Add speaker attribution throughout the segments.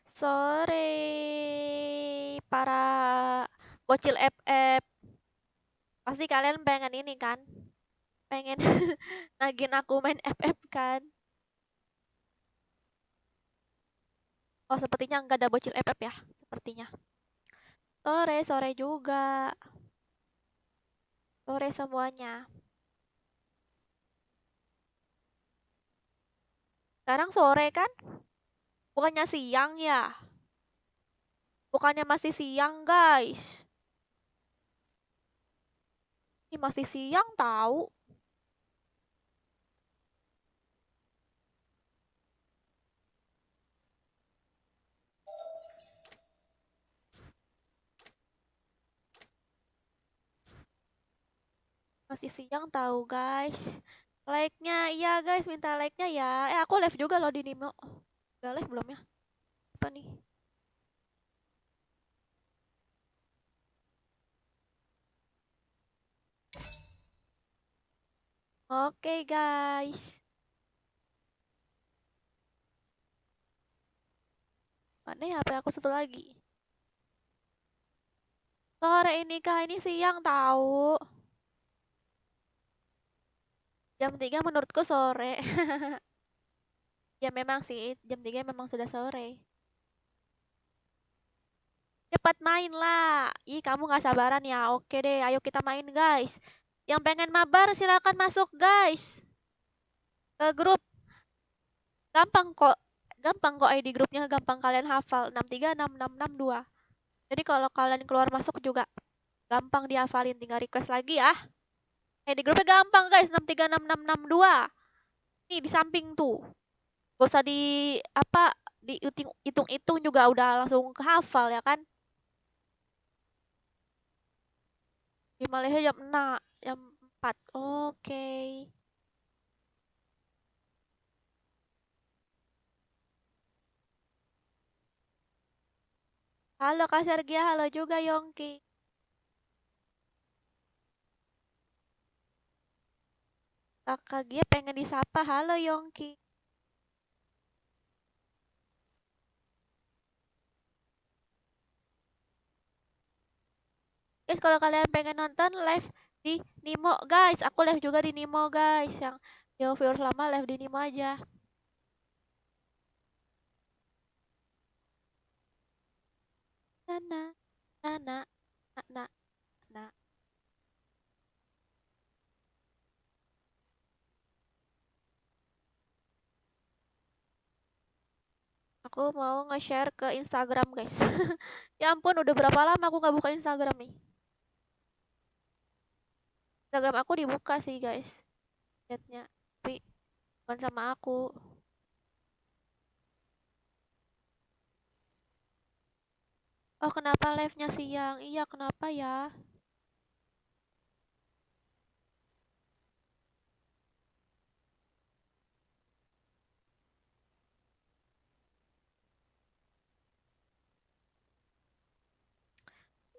Speaker 1: Sore para bocil FF. Pasti kalian pengen ini kan? Pengen nagin aku main FF kan? Oh, sepertinya nggak ada bocil FF ya, sepertinya. Sore juga. Sore semuanya. Sekarang sore kan? Bukannya siang ya? Bukannya masih siang, guys. Ini masih siang tahu. Masih siang tahu, guys. Like-nya, iya guys, minta like-nya ya. Aku live juga loh di Nimo. Udah live belum ya? Apa nih? Oke guys. Mana ya HP aku satu lagi? Sore ini kah? Ini siang tahu. Jam 3 menurutku sore. Ya memang sih, jam 3 memang sudah sore. Cepat main lah. Ih, kamu nggak sabaran ya. Oke deh, ayo kita main guys. Yang pengen mabar silakan masuk guys. Ke grup. Gampang kok. Gampang kok ID grupnya, gampang kalian hafal. 636662. Jadi kalau kalian keluar masuk juga gampang dihafalin, tinggal request lagi ya. ID grupnya gampang guys, 636662. Nih di samping tuh. Gak usah di apa dihitung-hitung juga udah langsung kehafal ya kan? Di Malaysia jam 4. Oke. Halo Kak Sergia, halo juga Yongki. Kakak Gia pengen disapa, halo Yongki. Guys, kalau kalian pengen nonton live di Nimo, guys, aku live juga di Nimo, guys. Yang viewers lama live di Nimo aja. Nana, nana, nana, nana. Aku mau nge-share ke Instagram, guys. Ya ampun, udah berapa lama aku nggak buka Instagram nih. Instagram aku dibuka sih, guys. Chatnya. Tapi bukan sama aku. Oh, kenapa live-nya siang? Iya, kenapa ya?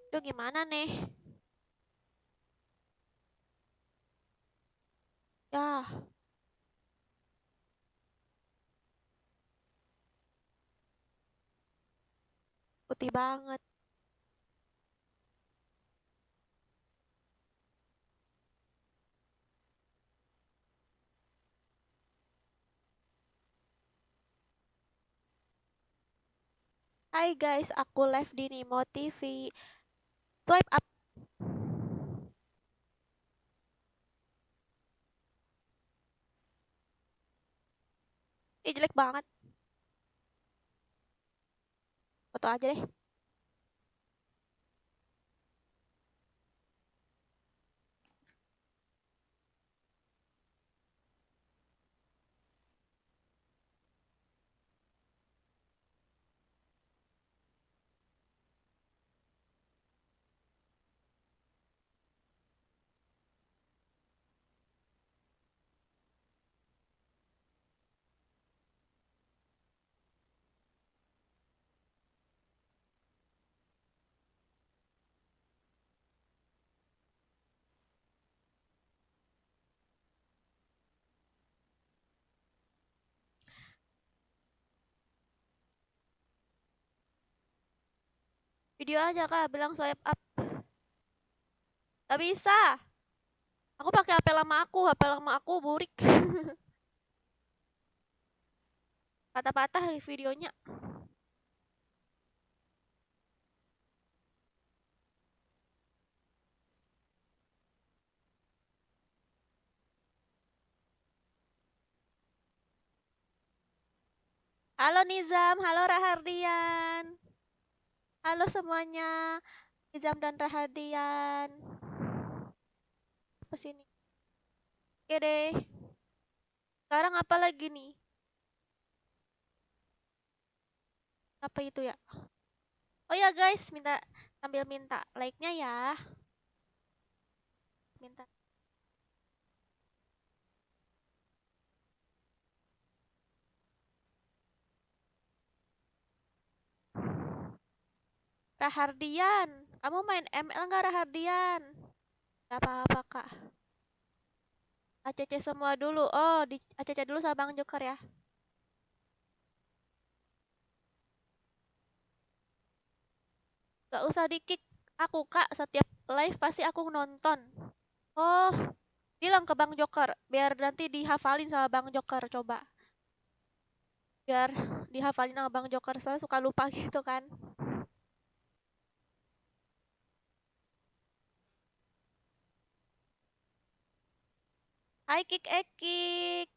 Speaker 1: Itu gimana nih? Ya, putih banget. Hai guys, aku live di Nimo TV. Swipe up. Ih, jelek banget. Foto aja deh. Video aja kak, bilang swipe up. Gak bisa. Aku pakai HP lama aku burik. Patah-patah videonya. Halo Nizam, halo Rahardian. Halo semuanya, Nizam dan Rahardian. Kesini. Oke deh. Sekarang apa lagi nih? Apa itu ya? Oh ya guys, sambil minta like-nya ya. Minta. Rahardian, kamu main ML nggak Rahardian? Gak apa-apa kak. ACC semua dulu. Oh, di ACC dulu sama Bang Joker ya. Gak usah di-kick aku kak, setiap live pasti aku nonton. Oh, bilang ke Bang Joker, biar nanti dihafalin sama Bang Joker coba. Biar dihafalin sama Bang Joker, soalnya suka lupa gitu kan. Hai Kik Ekik.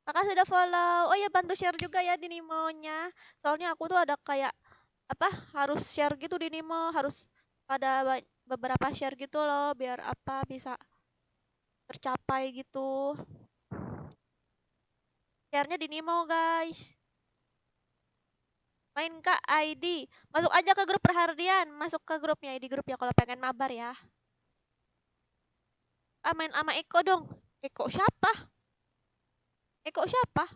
Speaker 1: Makasih udah follow. Oh ya bantu share juga ya di Nimo-nya. Soalnya aku tuh ada kayak apa harus share gitu di Nimo, harus ada beberapa share gitu loh biar apa bisa tercapai gitu. Share-nya di Nimo, guys. Main Kak ID. Masuk aja ke grup Perhardian. Masuk ke grupnya, ID grupnya kalau pengen mabar ya. Ah, main sama Eko dong. Eko siapa? Eko siapa?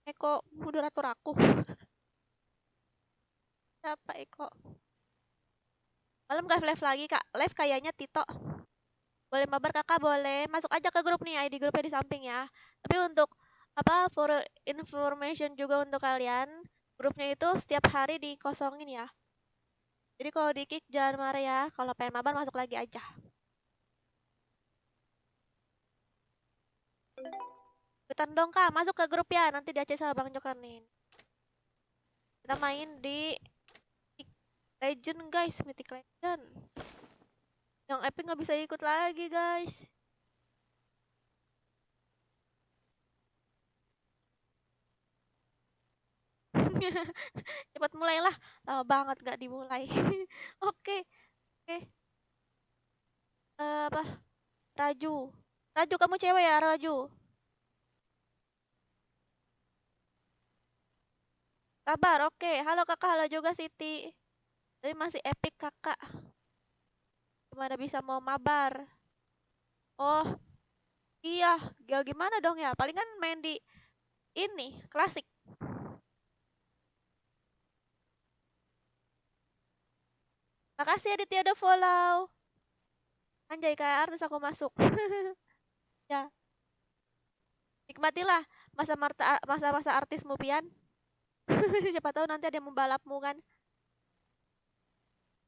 Speaker 1: Eko moderator aku. Siapa Eko? Malam gak live lagi Kak. Live kayaknya Tito. Boleh mabar kakak boleh. Masuk aja ke grup nih, ID grupnya di samping ya. Tapi untuk apa for information juga untuk kalian, grupnya itu setiap hari dikosongin ya. Jadi kalau di kick jangan marah ya. Kalau pengen mabar masuk lagi aja. Ikutan dong kak, masuk ke grup ya. Nanti di sama Bang Joker nih. Kita main di Legend guys, Mythic Legend. Yang Epic nggak bisa ikut lagi guys. Cepat mulailah, lama banget gak dimulai. Oke, oke. Apa? Raju. Raju kamu cewek ya, Raju? Kabar, oke. Halo kakak, halo juga Siti. Tapi masih epic kakak. Gimana bisa mau mabar? Oh, iya. Ya gimana dong ya? Palingan main di ini, klasik. Makasih Aditya udah follow. Anjay, kayak artis aku masuk. Ya, nikmatilah masa-masa artismu Pian. Siapa tahu nanti ada yang membalapmu kan.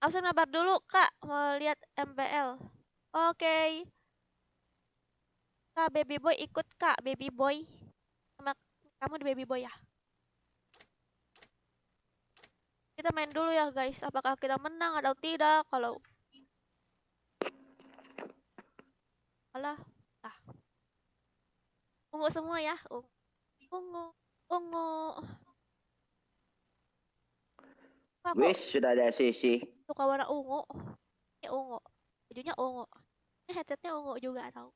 Speaker 1: Absen mabar dulu, Kak. Mau lihat MPL. Oke. Kak, baby boy ikut, Kak. Baby boy. Sama kamu di baby boy ya. Kita main dulu ya, guys. Apakah kita menang atau tidak? Kalau alah, ah, ungu semua ya. Ungu, ungu. Aku
Speaker 2: Wis, sudah ada sisi.
Speaker 1: suka warna ungu. Ini ungu. Bajunya ungu. Ini headsetnya ungu juga tau.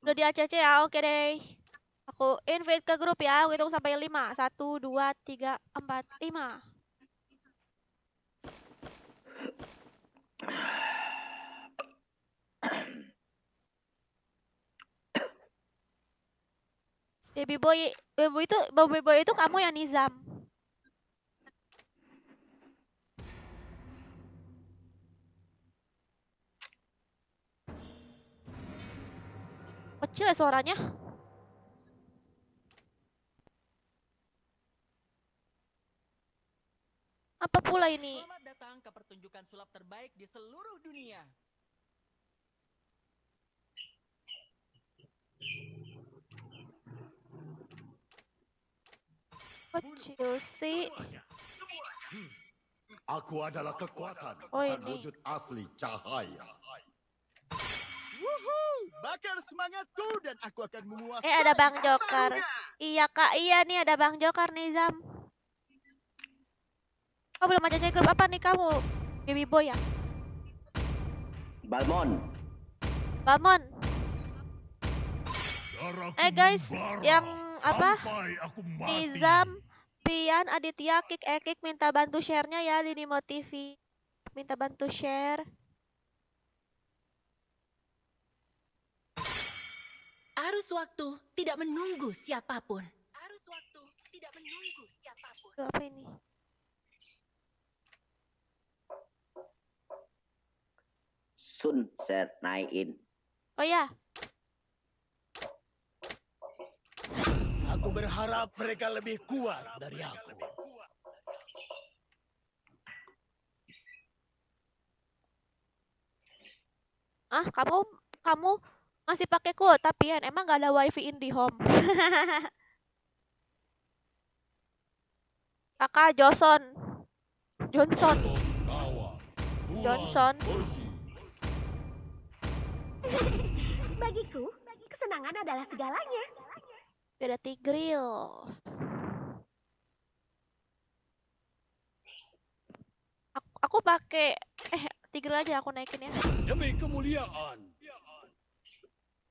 Speaker 1: Udah di ACC ya, oke deh. Aku invite ke grup ya, aku hitung sampai 5. 1, 2, 3, 4, 5. Baby boy itu kamu yang Nizam. Kecil ya suaranya. ini?
Speaker 2: Selamat datang ke pertunjukan sulap terbaik di seluruh dunia.
Speaker 1: Kecil sih.
Speaker 3: Aku adalah kekuatan
Speaker 1: Oh,
Speaker 3: dan
Speaker 1: ini.
Speaker 3: wujud asli cahaya.
Speaker 4: Wuhuu, bakar semangatku dan aku akan menguasai.
Speaker 1: Ada Bang Joker. Iya Kak, iya nih ada Bang Joker nih Zam. Oh belum aja grup apa nih kamu? Baby Boy ya?
Speaker 5: Balmon.
Speaker 1: Balmon. Guys, yang apa? Nizam, Pian, Aditya, Kik, Ekik minta bantu share-nya ya di Nimo TV. Minta bantu share.
Speaker 6: Arus waktu tidak menunggu siapapun.
Speaker 1: Aduh, apa ini?
Speaker 5: Sunset naikin.
Speaker 1: Oh ya,
Speaker 4: Aku berharap mereka lebih kuat dari aku.
Speaker 1: kamu masih pakai kuota Pian? Emang gak ada wifi IndiHome? Kakak Johnson.
Speaker 6: Bagiku, kesenangan adalah segalanya.
Speaker 1: Beda Tigril. Aku pakai Tigril aja aku naikin ya.
Speaker 4: Demi kemuliaan.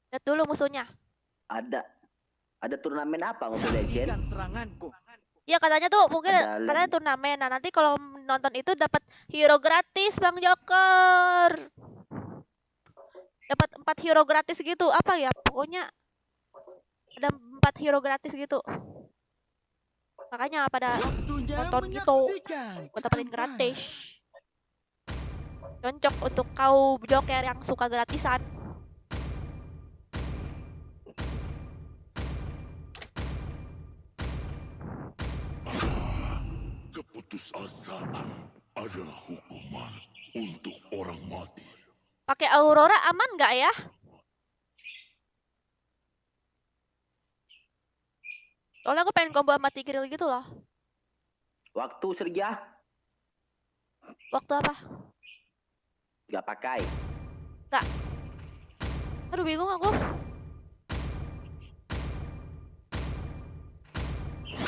Speaker 1: Lihat dulu musuhnya.
Speaker 5: Ada turnamen apa Mobile Legends?
Speaker 2: Hentikan seranganku.
Speaker 1: Ya katanya tuh mungkin
Speaker 5: Ada
Speaker 1: katanya turnamen. Nah, nanti kalau nonton itu dapat hero gratis Bang Joker. Dapat 4 hero gratis gitu. Apa ya? Pokoknya ada 4 hero gratis gitu. Makanya pada nonton gitu buat dapetin gratis. Cocok untuk kau Joker yang suka gratisan.
Speaker 3: Keputusasaan adalah hukuman untuk orang mati.
Speaker 1: Pakai Aurora aman nggak ya? Soalnya aku pengen combo sama Tigril gitu loh.
Speaker 5: Waktu Serja
Speaker 1: Waktu apa?
Speaker 5: nggak pakai.
Speaker 1: Aduh bingung aku.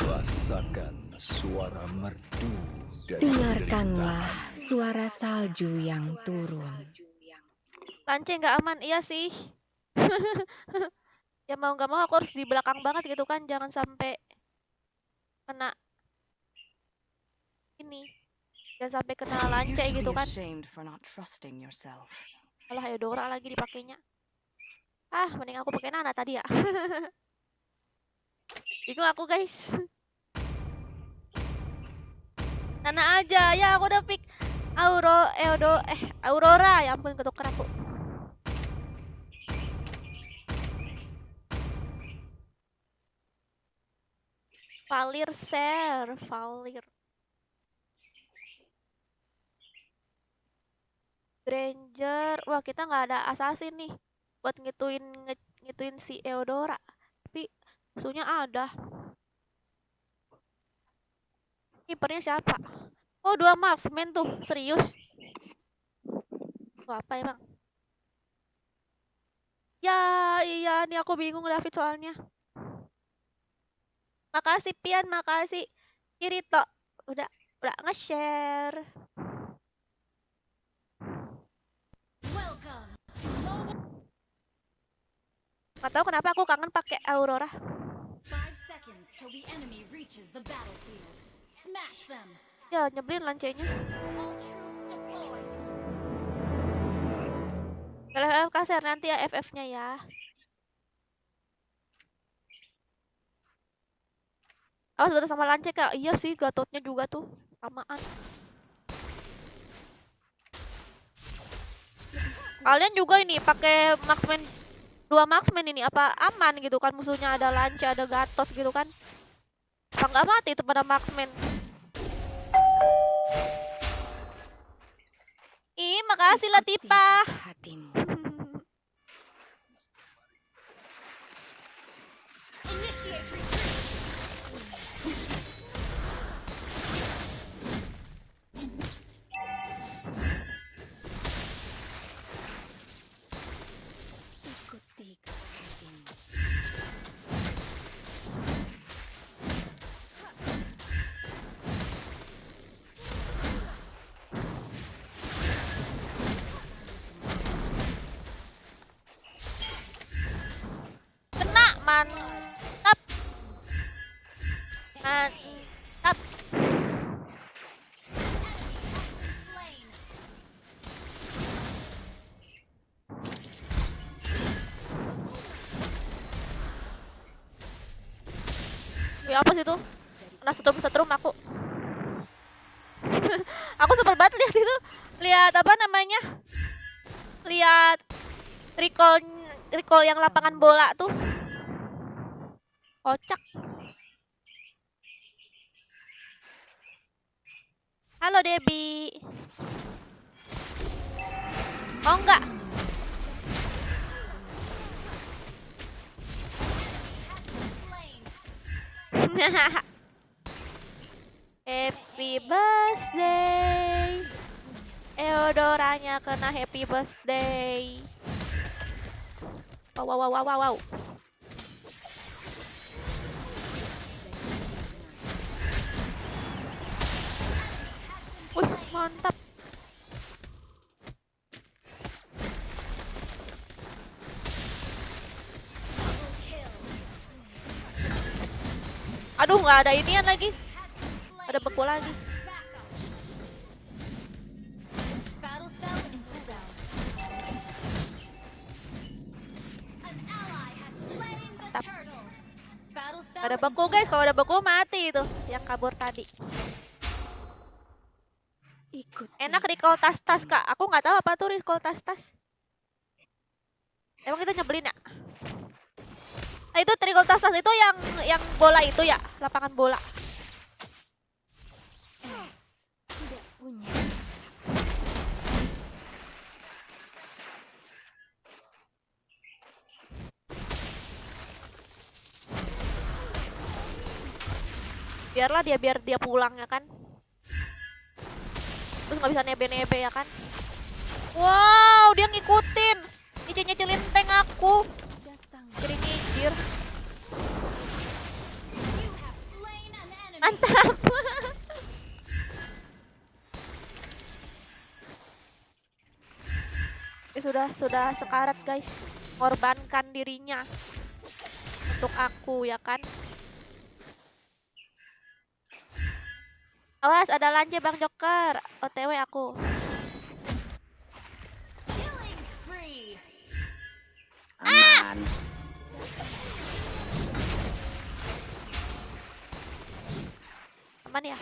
Speaker 7: Rasakan suara merdu dari
Speaker 8: Dengarkanlah suara salju yang turun.
Speaker 1: Lance nggak aman, iya sih. Ya mau nggak mau aku harus di belakang banget gitu kan, jangan sampai kena ini, jangan sampai kena lance gitu kan. Alah Eudora lagi dipakainya. Mending aku pakai Nana tadi ya. Bingung aku guys. Nana aja ya, aku udah pick Aurora, ya ampun ketuker aku. Valir. Granger. Wah, kita nggak ada assassin nih buat ngituin si Eudora. Tapi musuhnya ada. Kipernya siapa? Oh, 2 marksman tuh. Serius? Tuh apa emang? Ya, iya nih aku bingung David soalnya. Makasih Pian, makasih Kirito. Udah nge-share. Gak tau kenapa aku kangen pakai Aurora.
Speaker 6: 5 seconds till the enemy reaches the battlefield. Smash them.
Speaker 1: Ya, nyebelin lancenya.
Speaker 6: All troops deployed.
Speaker 1: Kalau FF kasar nanti ya FF-nya ya. Oh, sudah sama lance Kak. Iya sih, Gatotnya juga tuh samaan. Kalian juga ini pakai marksman 2 marksman ini apa aman gitu kan, musuhnya ada lance, ada Gatot gitu kan. Apa nggak mati itu pada marksman? Ih, makasih
Speaker 8: Ikuti
Speaker 1: Latifah.
Speaker 8: kata hatimu.
Speaker 6: Initiate retreat.
Speaker 8: Ikuti kata hatimu.
Speaker 1: Kena, mantap. Mantap.
Speaker 6: Slain.
Speaker 1: Wih, apa sih itu? Kena setrum aku. Aku sebel banget lihat itu. Lihat apa namanya? Lihat recall yang lapangan bola tuh. Kocak. Halo Debbie. Oh enggak.
Speaker 6: Slain.
Speaker 1: Happy birthday. Eodoranya kena happy birthday. Wow, wow, wow, wow, wow, wow. Wih, mantap.
Speaker 6: Double kill.
Speaker 1: Aduh, nggak ada inian lagi.
Speaker 6: Slain.
Speaker 1: Ada beku lagi.
Speaker 6: Backup. Battle spell in cooldown. An ally has slain the
Speaker 1: Tap.
Speaker 6: turtle. Battle spell
Speaker 1: Ada
Speaker 6: in
Speaker 1: beku guys, kalau ada beku mati itu yang kabur tadi.
Speaker 8: Ikuti
Speaker 1: Enak
Speaker 8: kata
Speaker 1: recall tas-tas
Speaker 8: hatimu.
Speaker 1: kak. Aku nggak tahu apa tuh recall tas-tas. Emang kita nyebelin ya? Nah itu recall tas-tas itu yang bola itu ya, lapangan bola.
Speaker 8: Tidak punya.
Speaker 1: Biar dia pulang ya kan. Terus nggak bisa nebe-nebe ya kan. Wow, dia ngikutin. Nyicil-nyicilin tank aku.
Speaker 8: Datang.
Speaker 1: Jadi nyicir.
Speaker 6: you have slain an enemy.
Speaker 1: Mantap. Ya sudah sekarat guys. Korbankan dirinya untuk aku ya kan. Awas ada lanje Bang Joker. OTW aku.
Speaker 6: Killing spree.
Speaker 5: Aman.
Speaker 1: Aman ya?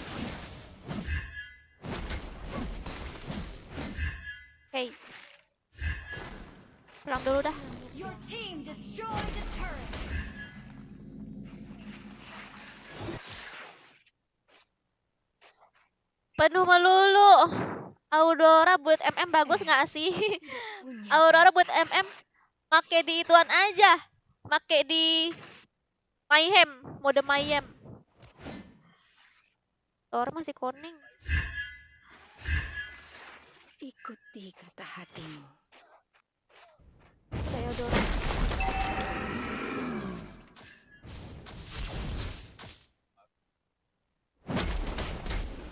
Speaker 1: Oke. Pulang dulu dah.
Speaker 6: Your team destroyed the turret.
Speaker 1: Penuh melulu. Aurora buat MM bagus nggak sih?
Speaker 8: Punya
Speaker 1: Aurora buat
Speaker 8: rasa.
Speaker 1: MM make di ituan aja. Make di Mayhem, mode Mayhem. Thor masih koning.
Speaker 8: Ikuti kata hatimu.
Speaker 1: Kayak Aurora.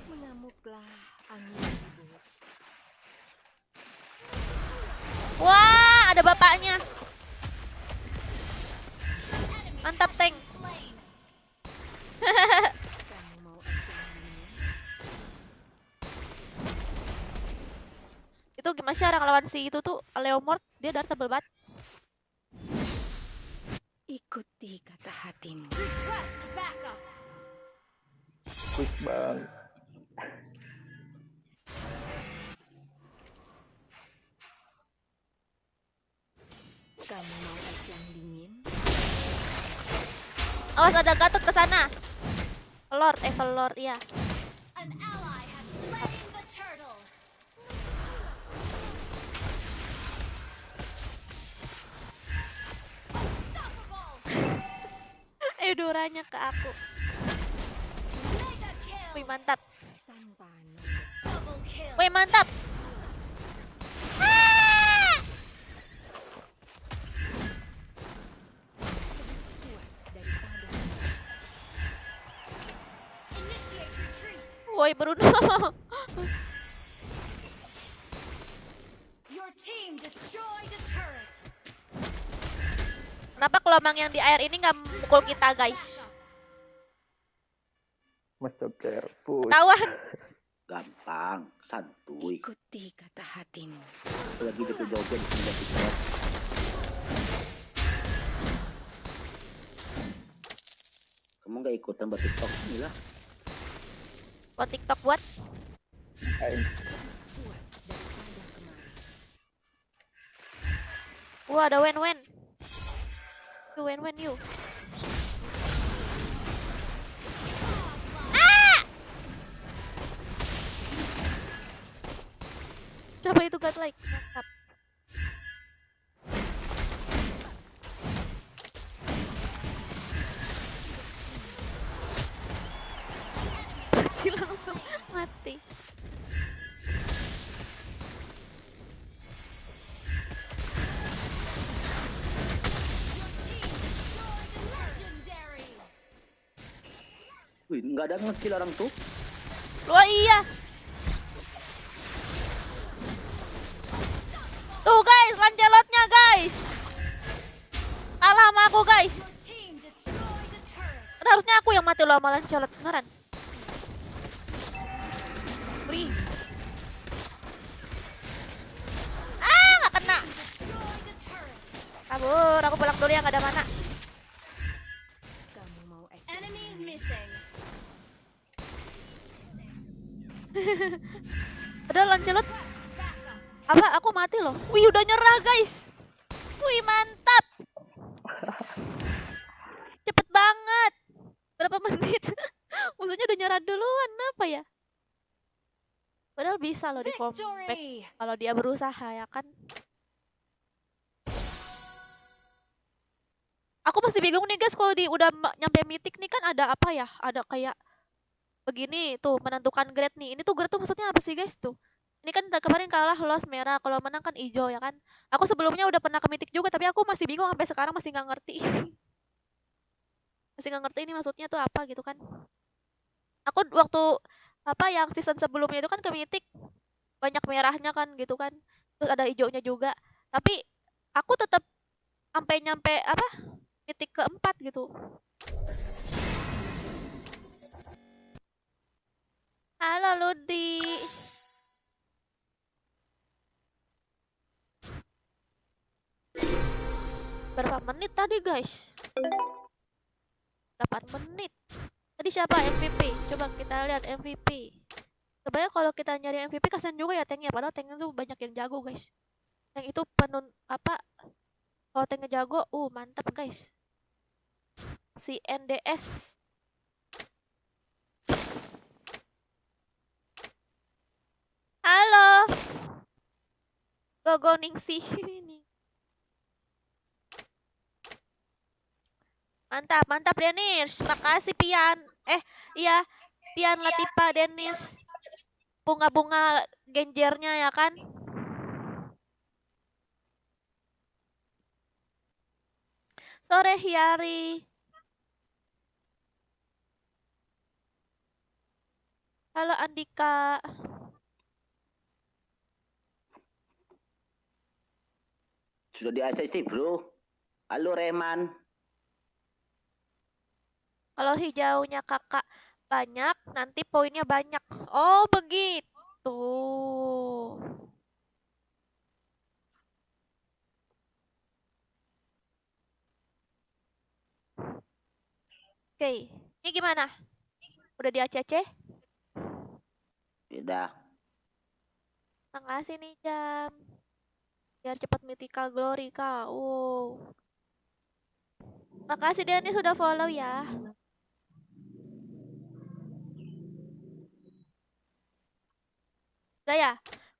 Speaker 8: Mengamuklah angin ribut.
Speaker 1: Wah, ada bapaknya.
Speaker 6: Enemy
Speaker 1: Mantap tank.
Speaker 6: slain.
Speaker 8: Kamu mau ajang ini?
Speaker 1: Itu gimana sih orang lawan si itu tuh Leomord, dia darah tebel banget.
Speaker 8: Ikuti kata hatimu.
Speaker 6: Request backup.
Speaker 7: Quick bang.
Speaker 8: Kamu mau ajang dingin?
Speaker 1: Awas ada Gatot ke sana. Lord ya.
Speaker 6: An ally has slain the turtle.
Speaker 1: auranya ke aku.
Speaker 6: Mega
Speaker 1: Wih,
Speaker 6: kill.
Speaker 1: mantap.
Speaker 8: Tanpa noda.
Speaker 6: Double kill.
Speaker 1: Wih, mantap. Ah!
Speaker 8: Kuat daripada
Speaker 6: Initiate retreat.
Speaker 1: Woi, Bruno.
Speaker 6: Your team destroyed a turret.
Speaker 1: Kenapa gelombang yang di air ini nggak mukul kita, guys?
Speaker 7: Must careful.
Speaker 1: Ketahuan.
Speaker 5: Gampang, santuy.
Speaker 8: ikuti kata hatimu.
Speaker 5: Lagi di joget di TikTok. Kamu nggak ikutan buat TikTok ini lah.
Speaker 1: Buat TikTok buat.
Speaker 7: Aing.
Speaker 8: Kuat daripada kemarin.
Speaker 1: Wah, ada Wen. Yuk, Wen yuk. Ah! Coba itu godlike. Mantap. Mati langsung mati.
Speaker 6: Legendary.
Speaker 5: Wih, nggak ada ngekill orang tuh.
Speaker 1: Wah, iya. Tuh guys, Lancelotnya guys. Kalah sama aku guys.
Speaker 6: Your team destroyed a turret.
Speaker 1: Kan harusnya aku yang mati loh sama Lancelot beneran. Free. Ah, nggak kena.
Speaker 6: Destroyed a turret.
Speaker 1: Kabur, aku pulang dulu ya, nggak ada mana.
Speaker 8: Kamu mau
Speaker 6: Enemy missing.
Speaker 1: Padahal Lancelot
Speaker 6: Backup.
Speaker 1: apa? Aku mati loh. Wih, udah nyerah guys. Wih, mantap. Cepet banget. Berapa menit? Musuhnya udah nyerah duluan. Apa ya? Padahal bisa loh di comeback
Speaker 6: Victory.
Speaker 1: kalau dia berusaha ya kan. Aku masih bingung nih guys, kalau udah nyampe mythic nih kan ada apa ya? Ada kayak begini tuh menentukan grade nih. Ini tuh grade tuh maksudnya apa sih guys tuh? Ini kan kemarin kalah loss merah, kalau menang kan hijau ya kan. Aku sebelumnya udah pernah ke mythic juga tapi aku masih bingung sampai sekarang masih nggak ngerti. Masih nggak ngerti ini maksudnya tuh apa gitu kan. Aku waktu apa yang season sebelumnya itu kan ke mythic banyak merahnya kan gitu kan. Terus ada hijaunya juga. Tapi aku tetap sampai nyampe apa? Mythic keempat gitu. Halo Ludi. Berapa menit tadi guys? 8 menit. Tadi siapa MVP? Coba kita lihat MVP. Sebenarnya kalau kita nyari MVP kasihan juga ya tanknya. Padahal tanknya tuh banyak yang jago guys. Tank itu apa? Kalau tanknya jago, mantap guys. Si NDS. Halo. Gogo Ningsi. Mantap, mantap Denis. Makasih Pian. Iya, Pian Latifa Denis. Bunga-bunga genjernya ya kan. Sore Hiari. Halo Andika.
Speaker 5: Sudah di ACC bro. Halo Rehman.
Speaker 1: Kalau hijaunya kakak banyak, nanti poinnya banyak. Oh, begitu. Oke, ini gimana? Udah di ACC?
Speaker 5: Udah.
Speaker 1: Makasih nih jam. Biar cepat mythical glory kak. Wow. Makasih Denny sudah follow ya. Udah ya?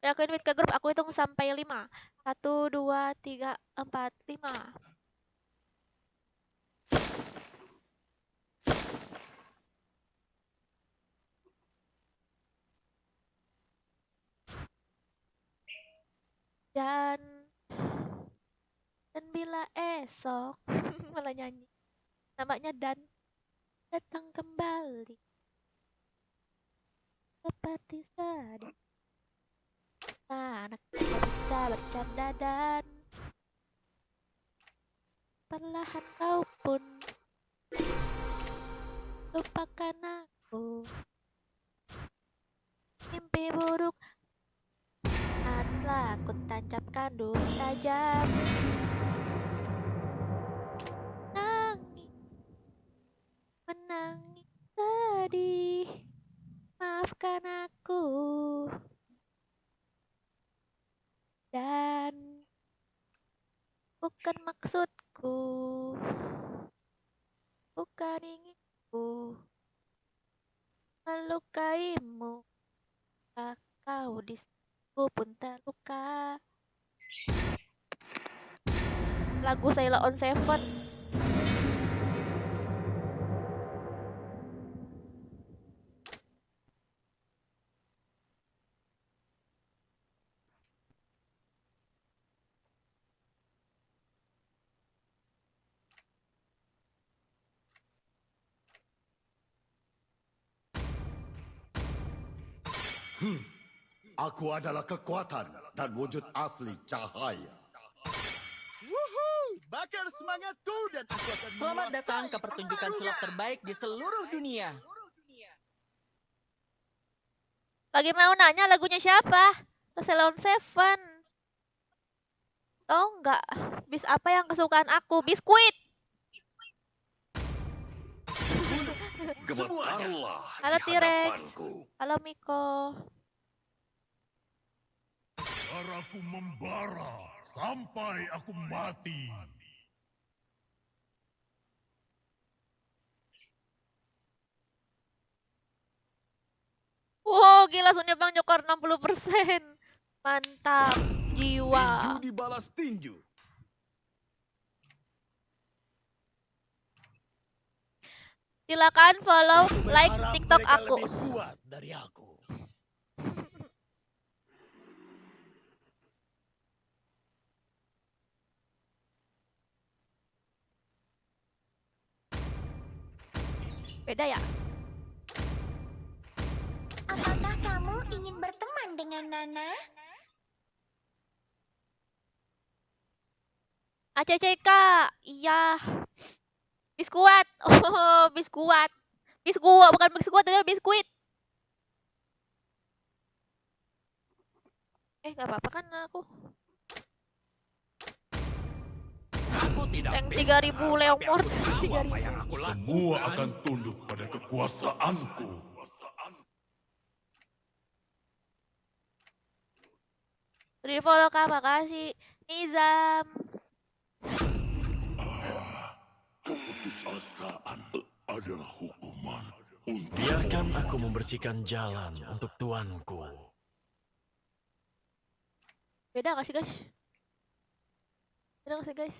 Speaker 1: Ya aku invite ke grup, aku hitung sampai 5. 1, 2, 3, 4, 5. Dan bila esok malah nyanyi. Namanya Dan datang kembali seperti tadi. Anak tidak bisa bercanda dan perlahan kau pun lupakan aku. Mimpi buruk telah ku tancapkan duri tajam. Nangis, menangis sedih. Maafkan aku. Dan bukan maksudku, bukan inginku melukaimu. Kau di situ pun terluka. Lagu Sailor on Seven.
Speaker 3: Aku adalah kekuatan dan wujud asli cahaya.
Speaker 4: Wuhuu, bakar semangatku dan aku akan
Speaker 2: Selamat datang ke
Speaker 4: menguasai
Speaker 2: pertunjukan sulap
Speaker 4: pertarungan.
Speaker 2: terbaik di seluruh dunia.
Speaker 1: Lagi mau nanya lagunya siapa? Sailor on Seven. Tahu nggak? Bis apa yang kesukaan aku? Biskuit.
Speaker 3: Gemetarlah
Speaker 1: Halo
Speaker 3: di
Speaker 1: T-Rex.
Speaker 3: hadapanku.
Speaker 1: Halo Miko.
Speaker 3: Darahku membara sampai aku mati.
Speaker 1: Wow, gila Sonya Bang nyokor 60%. Mantap jiwa.
Speaker 4: Tinju dibalas tinju.
Speaker 1: Silakan follow, like
Speaker 4: Berharap
Speaker 1: TikTok
Speaker 4: mereka
Speaker 1: aku.
Speaker 4: lebih kuat dari aku.
Speaker 1: Beda ya?
Speaker 9: Apakah kamu ingin berteman dengan Nana?
Speaker 1: ACCK. Iya. Biskuat. Oh, biskuat. Biskuat, bukan biskuat, tapi biskuit. Gak apa-apa kan aku.
Speaker 3: Aku tidak
Speaker 1: Rank
Speaker 3: pintar,
Speaker 1: 3000 Leomord.
Speaker 3: tapi aku tahu
Speaker 1: 3000.
Speaker 3: apa yang aku lakukan. Semua akan tunduk pada kekuasaanku.
Speaker 1: Udah di follow Kak, makasih. Nizam.
Speaker 3: Keputusasaan adalah hukuman untuk
Speaker 4: Biarkan aku membersihkan jalan untuk tuanku.
Speaker 1: Beda gak sih guys? Beda gak sih guys?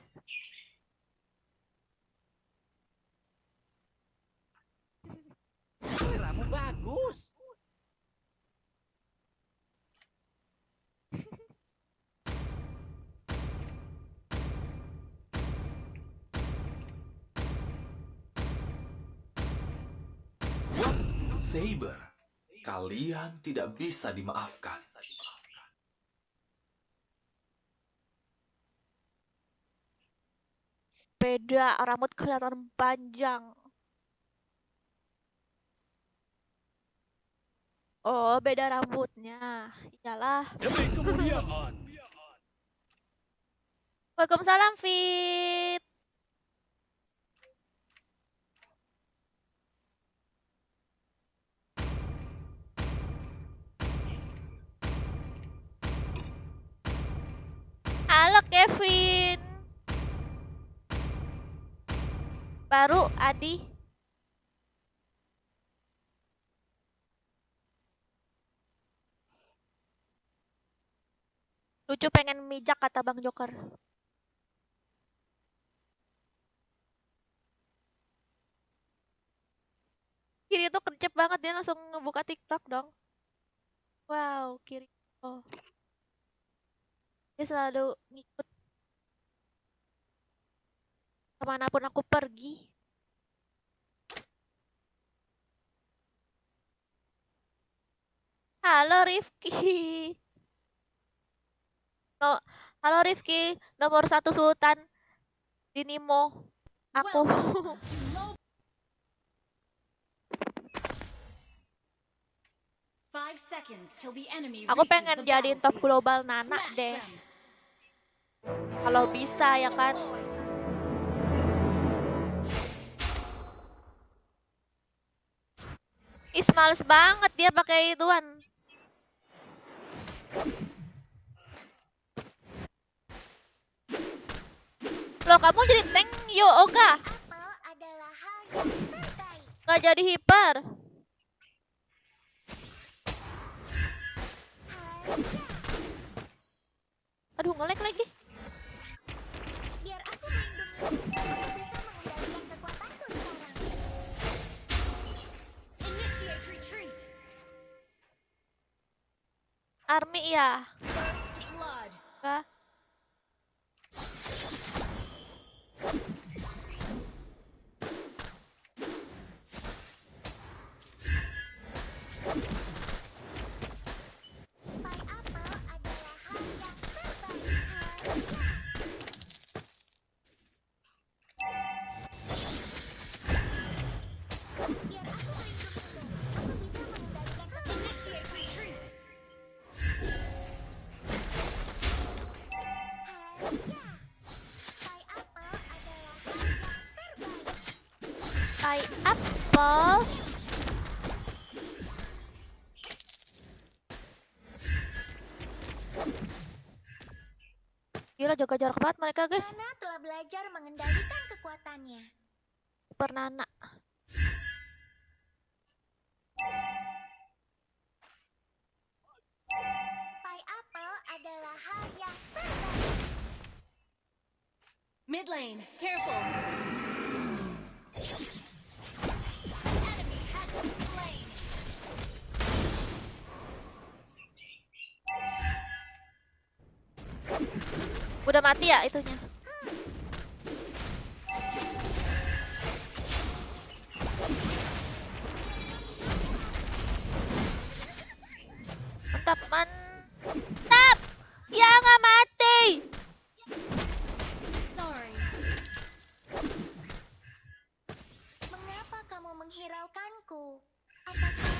Speaker 2: Seleramu bagus.
Speaker 10: Saber, kalian tidak bisa dimaafkan.
Speaker 1: Beda, rambut kelihatan panjang. Oh, beda rambutnya. Iyalah.
Speaker 4: Demi kemuliaan.
Speaker 1: Waalaikumsalam, Fit. Halo, Kevin. Baru, Adi. Lucu pengen mijak kata Bang Joker. Kiri itu kercep banget, dia langsung ngebuka TikTok dong. Wow, kiri. Oh. Dia selalu ngikut kemanapun aku pergi. Halo Rifki. No, halo Rifki, nomor 1 Sultan di Nimo. Aku. Aku pengen jadiin top global Nana deh. Kalau bisa ya kan. Males banget dia pakai ituan. Loh, kamu jadi tank yo, Oga.
Speaker 9: Apel adalah hal yang terbaik.
Speaker 1: Nggak jadi hiper. Aduh, nge-lag lagi.
Speaker 9: Biar aku melindungi, aku bisa mengendalikan kekuatanku sekarang.
Speaker 6: Initiate retreat.
Speaker 1: Army ya.
Speaker 6: First blood.
Speaker 1: Enggak.
Speaker 9: Pai apel adalah hal yang terbaik. Biar aku melindungimu, aku bisa mengendalikan kekuatanku.
Speaker 6: Initiate retreat.
Speaker 9: Haya. Pai apel adalah hal yang terbaik.
Speaker 1: Pai apel. Gila, jaga jarak banget mereka, guys.
Speaker 9: Nana telah belajar mengendalikan kekuatannya.
Speaker 1: Super Nana.
Speaker 9: Pai apel adalah hal yang terbaik.
Speaker 6: Mid lane, careful. Enemy has been slain.
Speaker 1: Udah mati ya itunya. Mantap, mantap. Ya, nggak mati.
Speaker 6: Sorry.
Speaker 9: Mengapa kamu menghiraukanku? Apakah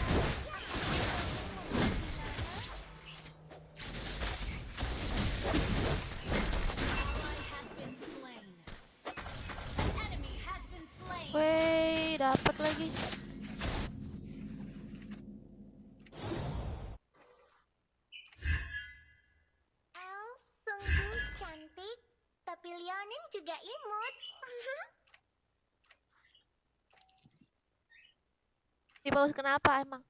Speaker 6: Ally has been slain. An enemy has been slain.
Speaker 1: Weh, dapat lagi.
Speaker 9: Elf sungguh cantik, tapi Leonin juga imut.
Speaker 1: Di bawah kenapa emang?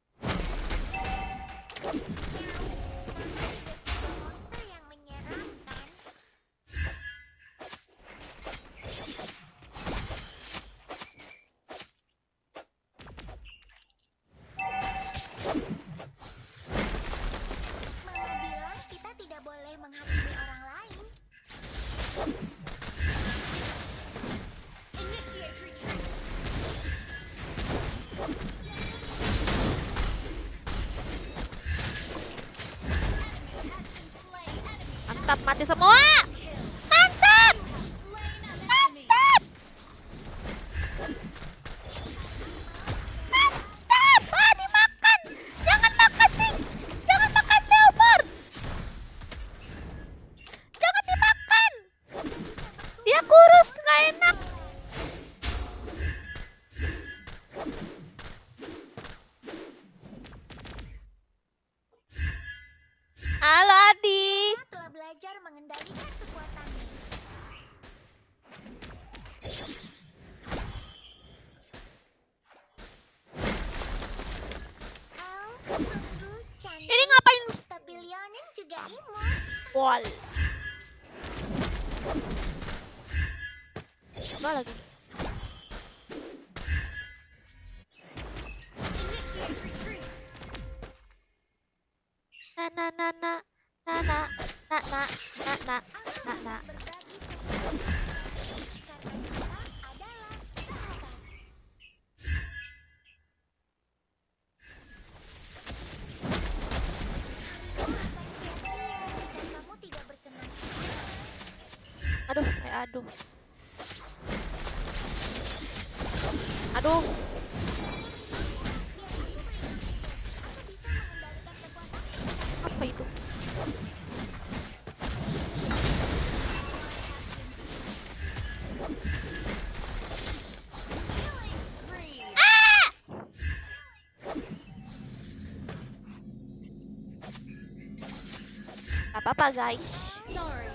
Speaker 9: Monster yang menyeramkan. Mama bilang kita tidak boleh menghakimi orang lain.
Speaker 6: Initiate retreat. Enemy has been slain. Enemy
Speaker 1: Mantap, mati semua.
Speaker 6: kill.
Speaker 1: Mantap.
Speaker 6: Slain an enemy.
Speaker 1: Mantap. Mantap. Ah, dimakan. Jangan makan, Ting. Jangan makan Leopard. Jangan dimakan. Dia kurus, nggak enak. Halo, Adi.
Speaker 9: Nana telah belajar mengendalikan kekuatannya. Elf sungguh cantik,
Speaker 1: Ini ngapain?
Speaker 9: tapi Leonin juga imut.
Speaker 1: Wall. Enggak lagi.
Speaker 6: Initiate retreat.
Speaker 1: Na na na na na na na na na aduh. Aduh. Apa itu?
Speaker 6: Killing spree.
Speaker 1: Gak apa-apa guys.
Speaker 6: Sorry.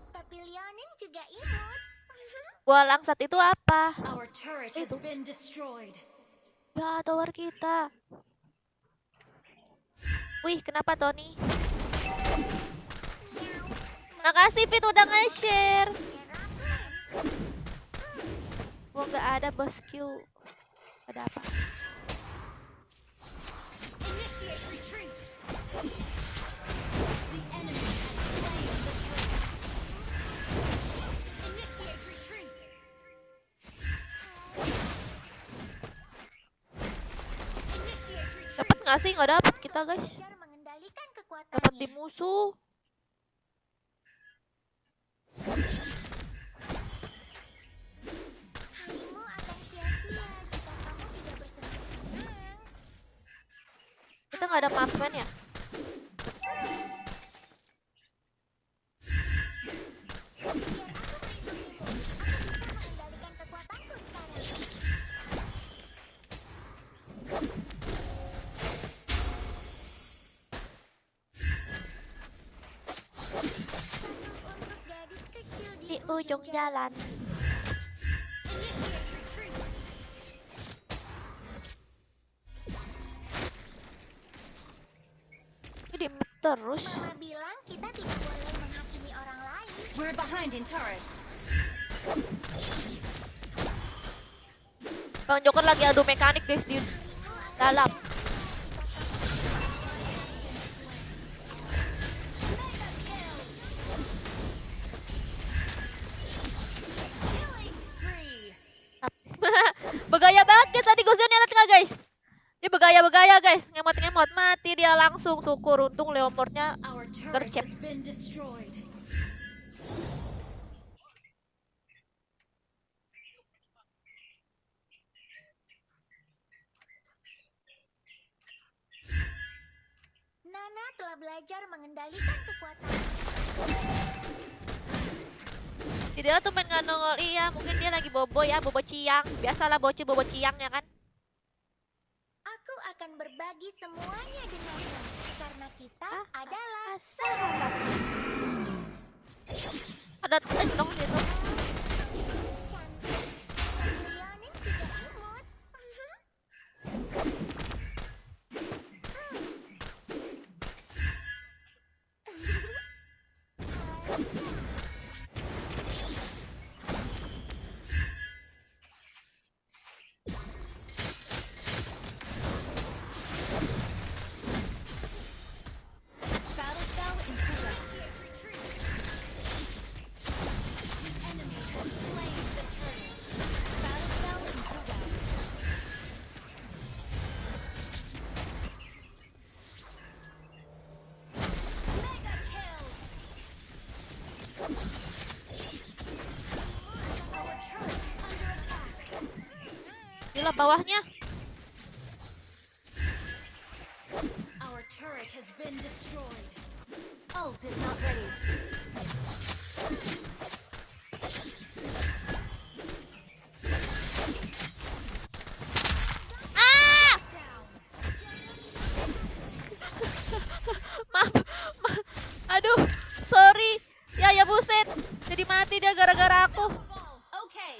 Speaker 9: Tapi Leonin juga imut.
Speaker 1: Gua langsat itu apa?
Speaker 6: Our turret has been destroyed.
Speaker 1: Ya, tower kita. Wih, kenapa Tony? Makasih Pit udah nge-share. Gua nggak ada bos Q. Ada apa?
Speaker 6: Initiate retreat. The enemy has slain the turret. Initiate retreat. Initiate retreat.
Speaker 1: Dapat nggak sih? Nggak dapat kita guys.
Speaker 9: Belajar mengendalikan kekuatannya.
Speaker 1: Dapat di musuh.
Speaker 9: Harimu akan sia-sia jika kamu tidak bersenang-senang.
Speaker 1: Kita nggak ada marksman ya?
Speaker 9: Biar aku melindungimu. Aku bisa mengendalikan kekuatanku sekarang. Untuk gadis kecil
Speaker 1: Di ujung jalan.
Speaker 6: Initiate retreat.
Speaker 1: Ini di mid terus.
Speaker 9: Mama bilang kita tidak boleh menghakimi orang lain.
Speaker 6: We're behind in turrets.
Speaker 1: Bang Joker lagi adu mekanik guys di dalam.
Speaker 6: Killing spree.
Speaker 1: Begaya banget guys tadi Gusion lihat nggak guys? Dia begaya-begaya guys, ngemot-ngemot mati dia langsung. Syukur untung Leomordnya
Speaker 6: Our turret
Speaker 1: gercep.
Speaker 6: has been destroyed.
Speaker 9: Nana telah belajar mengendalikan kekuatan.
Speaker 1: Dia tuh main nggak nongol, iya mungkin dia lagi bobo ya, bobo ciang. Biasalah bocil bobo ciang ya kan?
Speaker 9: Aku akan berbagi semuanya denganmu karena kita
Speaker 1: Ah,
Speaker 9: adalah
Speaker 1: sahabat. Ada tes dong gitu.
Speaker 9: cantik. Leonin juga imut.
Speaker 6: Battle spell in progress. Initiate retreat. The enemy has slain the turret. Battle spell in progress. Mega kill. Our turret is under attack.
Speaker 1: Gila bawahnya.
Speaker 6: Our turret has been destroyed. Ult is not ready.
Speaker 1: Ah!
Speaker 6: Down.
Speaker 1: Maaf. Aduh, sorry. Ya buset. Jadi mati dia gara-gara aku.
Speaker 6: Ball. Okay.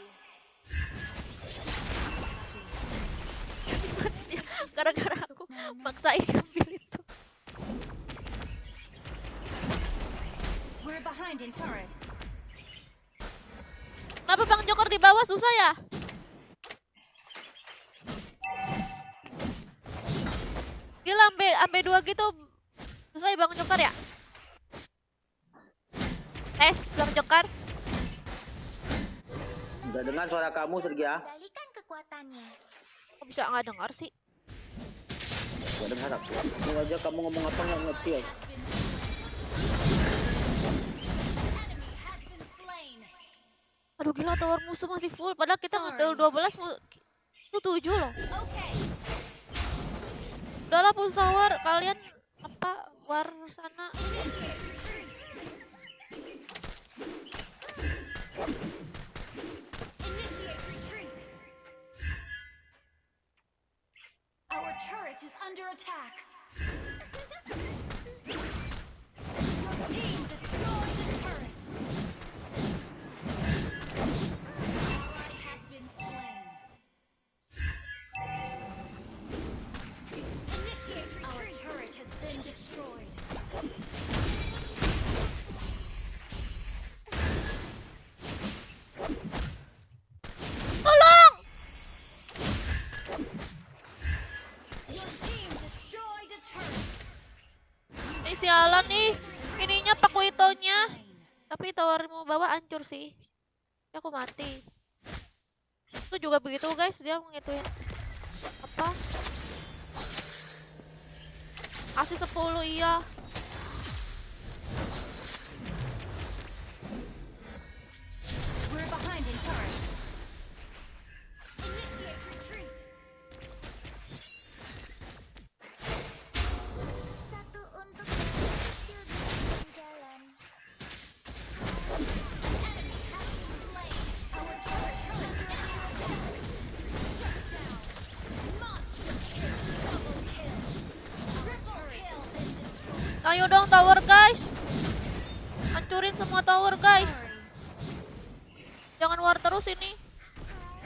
Speaker 1: Jadi mati dia gara-gara aku maksain ambil itu.
Speaker 6: We're behind in turrets.
Speaker 1: Kenapa Bang Joker di bawah susah ya? Gila ambe 2 gitu susah ya Bang Joker ya? Tes Bang Joker.
Speaker 5: Udah dengar suara kamu, Sergia?
Speaker 9: Kendalikan kekuatannya.
Speaker 1: Kok bisa nggak dengar sih?
Speaker 5: Gak dengar aku. Ini aja kamu ngomong apa nggak ngerti ya?
Speaker 6: Enemy has been slain.
Speaker 1: Aduh gila, tower musuh masih full. Padahal kita ngekill 12, itu 7 loh.
Speaker 6: Okay.
Speaker 1: Udahlah push tower, kalian apa war sana.
Speaker 6: Initiate retreat. Initiate retreat. Our turret is under attack. Your team destroyed the turret. Ally has been slain. Initiate retreat. Our turret has been destroyed.
Speaker 1: Tolong!
Speaker 6: Your team destroyed a turret.
Speaker 1: Ini sialan nih. Ininya Pakuitonya. Tapi towermu bawah hancur sih. Ya, aku mati. Itu juga begitu guys, dia ngituin apa? Kasih 10 iya.
Speaker 6: We're behind in turret. Initiate retreat.
Speaker 9: Satu untuk kecil di jalan.
Speaker 6: Enemy has been slain. Our turret is under attack. Shut down. Monster kill. Double kill. Our turret has been destroyed.
Speaker 1: Ayo dong tower guys. Hancurin semua tower guys. Jangan war terus ini.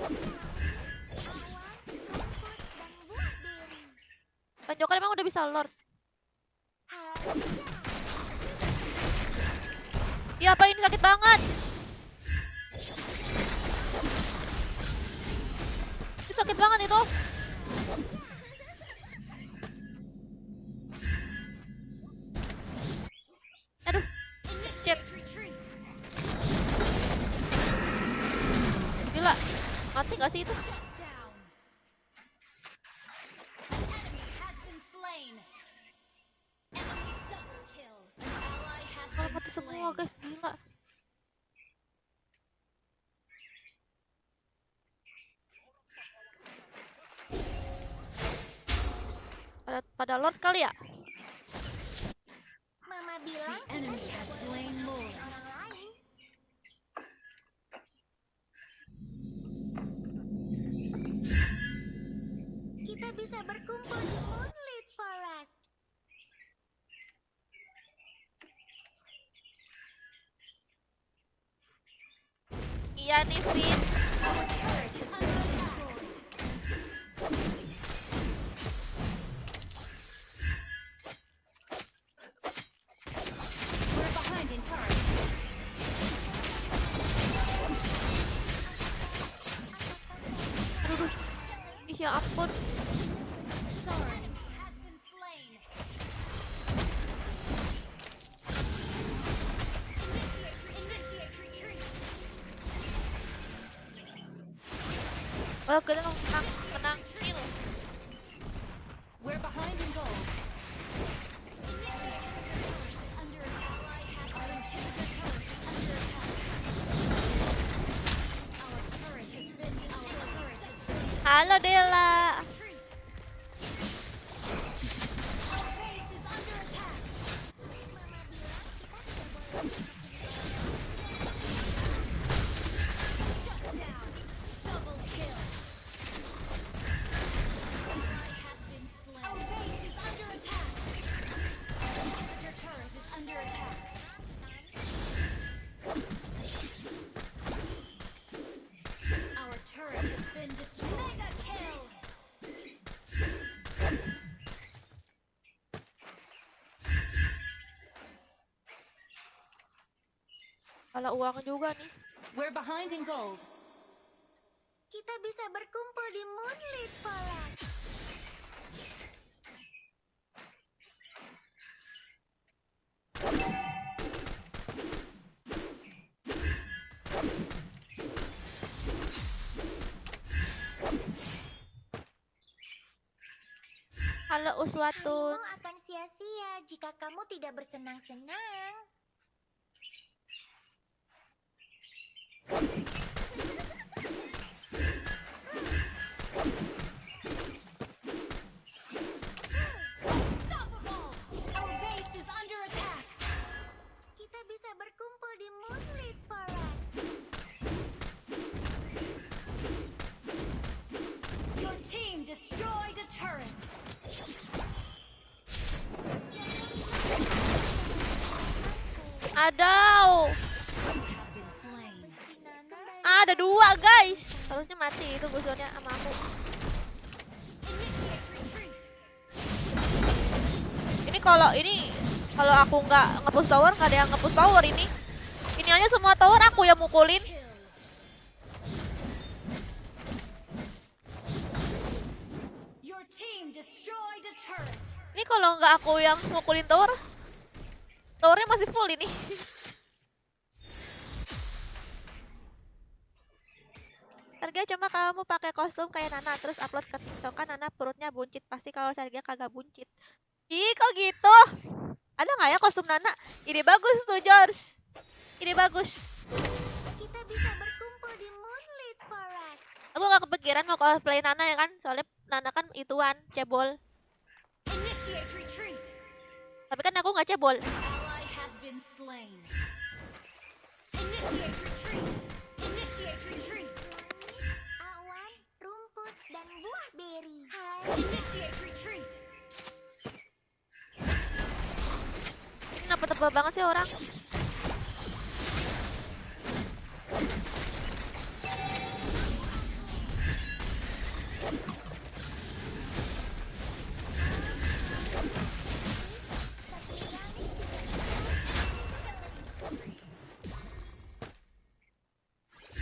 Speaker 9: Awan, rumput, dan buah beri.
Speaker 1: Tanjokan emang udah bisa lord. Ya apa ini sakit banget. Itu sakit banget itu. Aduh, shit.
Speaker 6: Initiate retreat.
Speaker 1: Gila. Mati gak sih itu?
Speaker 6: Shut down. An enemy has been slain. Enemy double kill. An ally has
Speaker 1: Kalau
Speaker 6: been
Speaker 1: mati semua
Speaker 6: slain.
Speaker 1: guys, gila. Pada lord kali ya?
Speaker 9: Mama bilang
Speaker 6: The enemy has slain Lord.
Speaker 9: orang lain. Kita bisa berkumpul di Moonlit Forest.
Speaker 1: Iya nih Vin.
Speaker 6: Our turret has been destroyed. We're behind in turret.
Speaker 1: Aduh, ih ya ampun.
Speaker 6: Sorry. Enemy has been slain. Initiate retreat.
Speaker 1: Oh kita menang kill.
Speaker 6: We're behind in gold. Initiate retreat. Under attack. Ally has been slain. Our turret has been destroyed. Our turret has been
Speaker 1: Halo Dela.
Speaker 6: retreat. Our base is under attack. Shut down. Double kill. Ally has been slain. Our base is under attack. Your turret is under attack. Our turret has been destroyed. Mega kill.
Speaker 1: Kalah uang juga nih.
Speaker 6: We're behind in gold.
Speaker 9: Kita bisa berkumpul di Moonlit Forest.
Speaker 1: Halo Uswatun.
Speaker 9: Harimu akan sia-sia jika kamu tidak bersenang-senang.
Speaker 1: Adaw. Ada dua guys. Harusnya mati itu Guzonnya sama aku. Kalau aku nggak nge-push tower, nggak ada yang nge-push tower ini. Ini aja semua tower aku yang mukulin. Ini kalau nggak aku yang mukulin tower, towernya masih full ini. Sergei cuma kamu pakai kostum kayak Nana terus upload ke TikTok kan Nana perutnya buncit pasti kalau Sergei kagak buncit. Ih kok gitu? Ada nggak ya kostum Nana? Ide bagus tuh George. Ide bagus.
Speaker 9: Kita bisa berkumpul di Moonlit Forest.
Speaker 1: Aku gak kepikiran mau cosplay Nana ya kan, soalnya Nana kan ituan cebol. Tapi kan aku nggak cebol.
Speaker 9: Awan, rumput, dan buah beri.
Speaker 1: Ini kenapa tebal banget sih orang?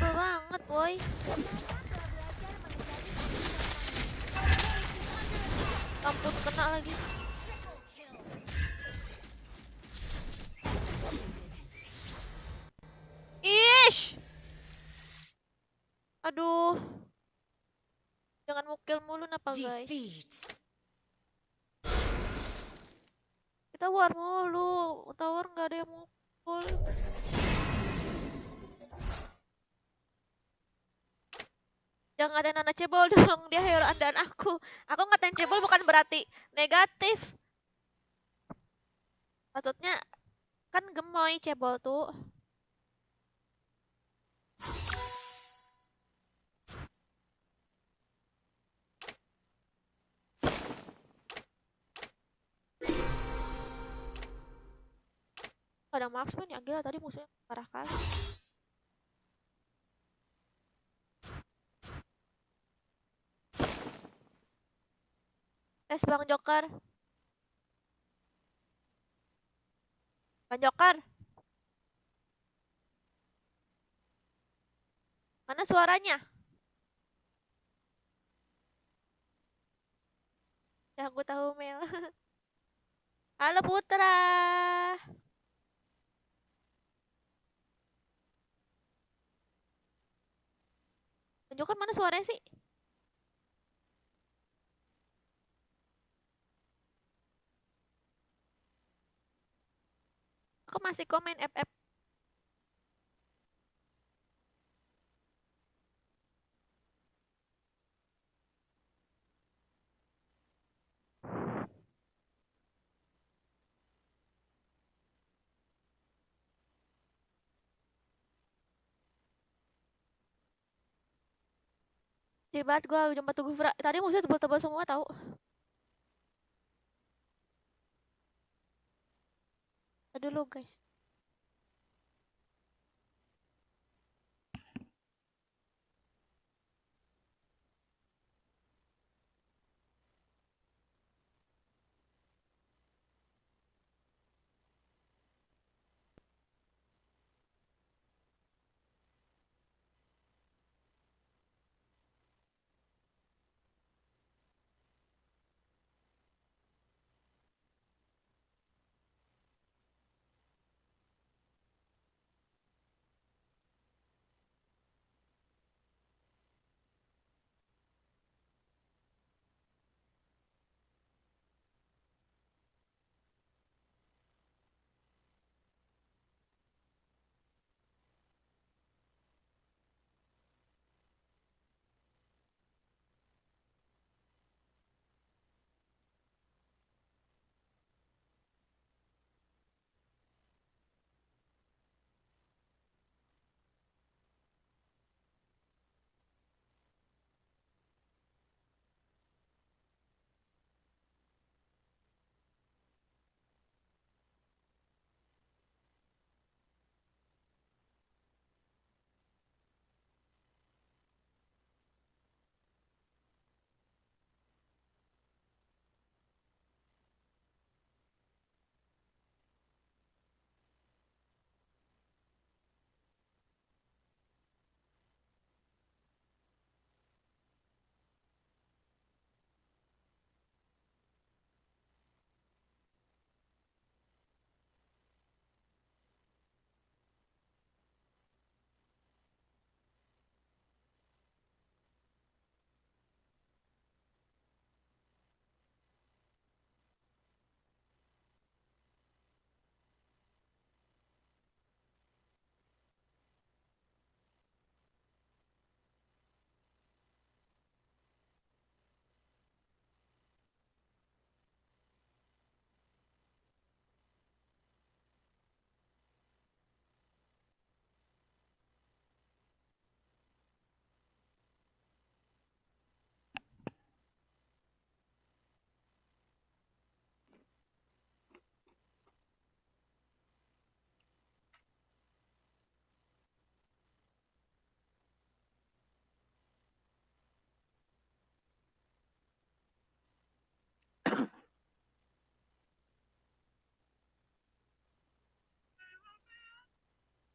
Speaker 1: Tebal banget boy. Ampun kena lagi. Ish. Aduh. Jangan mukil mulu napa guys. Kita war mulu. Tower nggak ada yang mukul. Jangan ngatain Nana cebol dong. Dia hero andalan aku. Aku ngatain cebol bukan berarti negatif. Maksudnya kan gemoy cebol tuh. Gak ada marksman ya, gila tadi musuhnya parah kali. Tes Bang Joker. Bang Joker. Mana suaranya? Ya aku tahu Mel. Halo Putra. Tunjukkan mana suaranya sih? Aku masih komen FF. Hebat gue jumpa tuh Gufra. Tadi musuhnya tebal-tebal semua tahu. Aduh lu guys.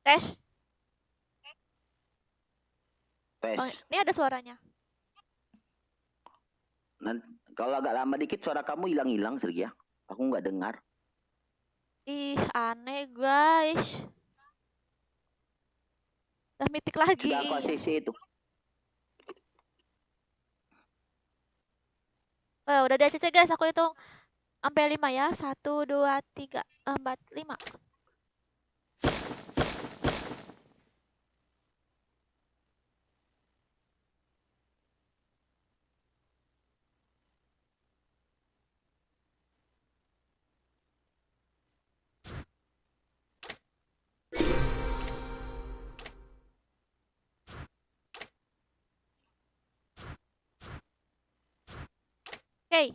Speaker 1: Tes.
Speaker 5: Tes.
Speaker 1: Oh, ini ada suaranya.
Speaker 5: Kalau agak lama dikit suara kamu hilang-hilang, Sergi ya. Aku nggak dengar.
Speaker 1: Ih, aneh guys. Udah mitik lagi.
Speaker 5: Sudah aku ACC itu.
Speaker 1: Oh, udah di ACC guys, aku hitung sampai 5 ya. 1, 2, 3, 4, 5. Oke.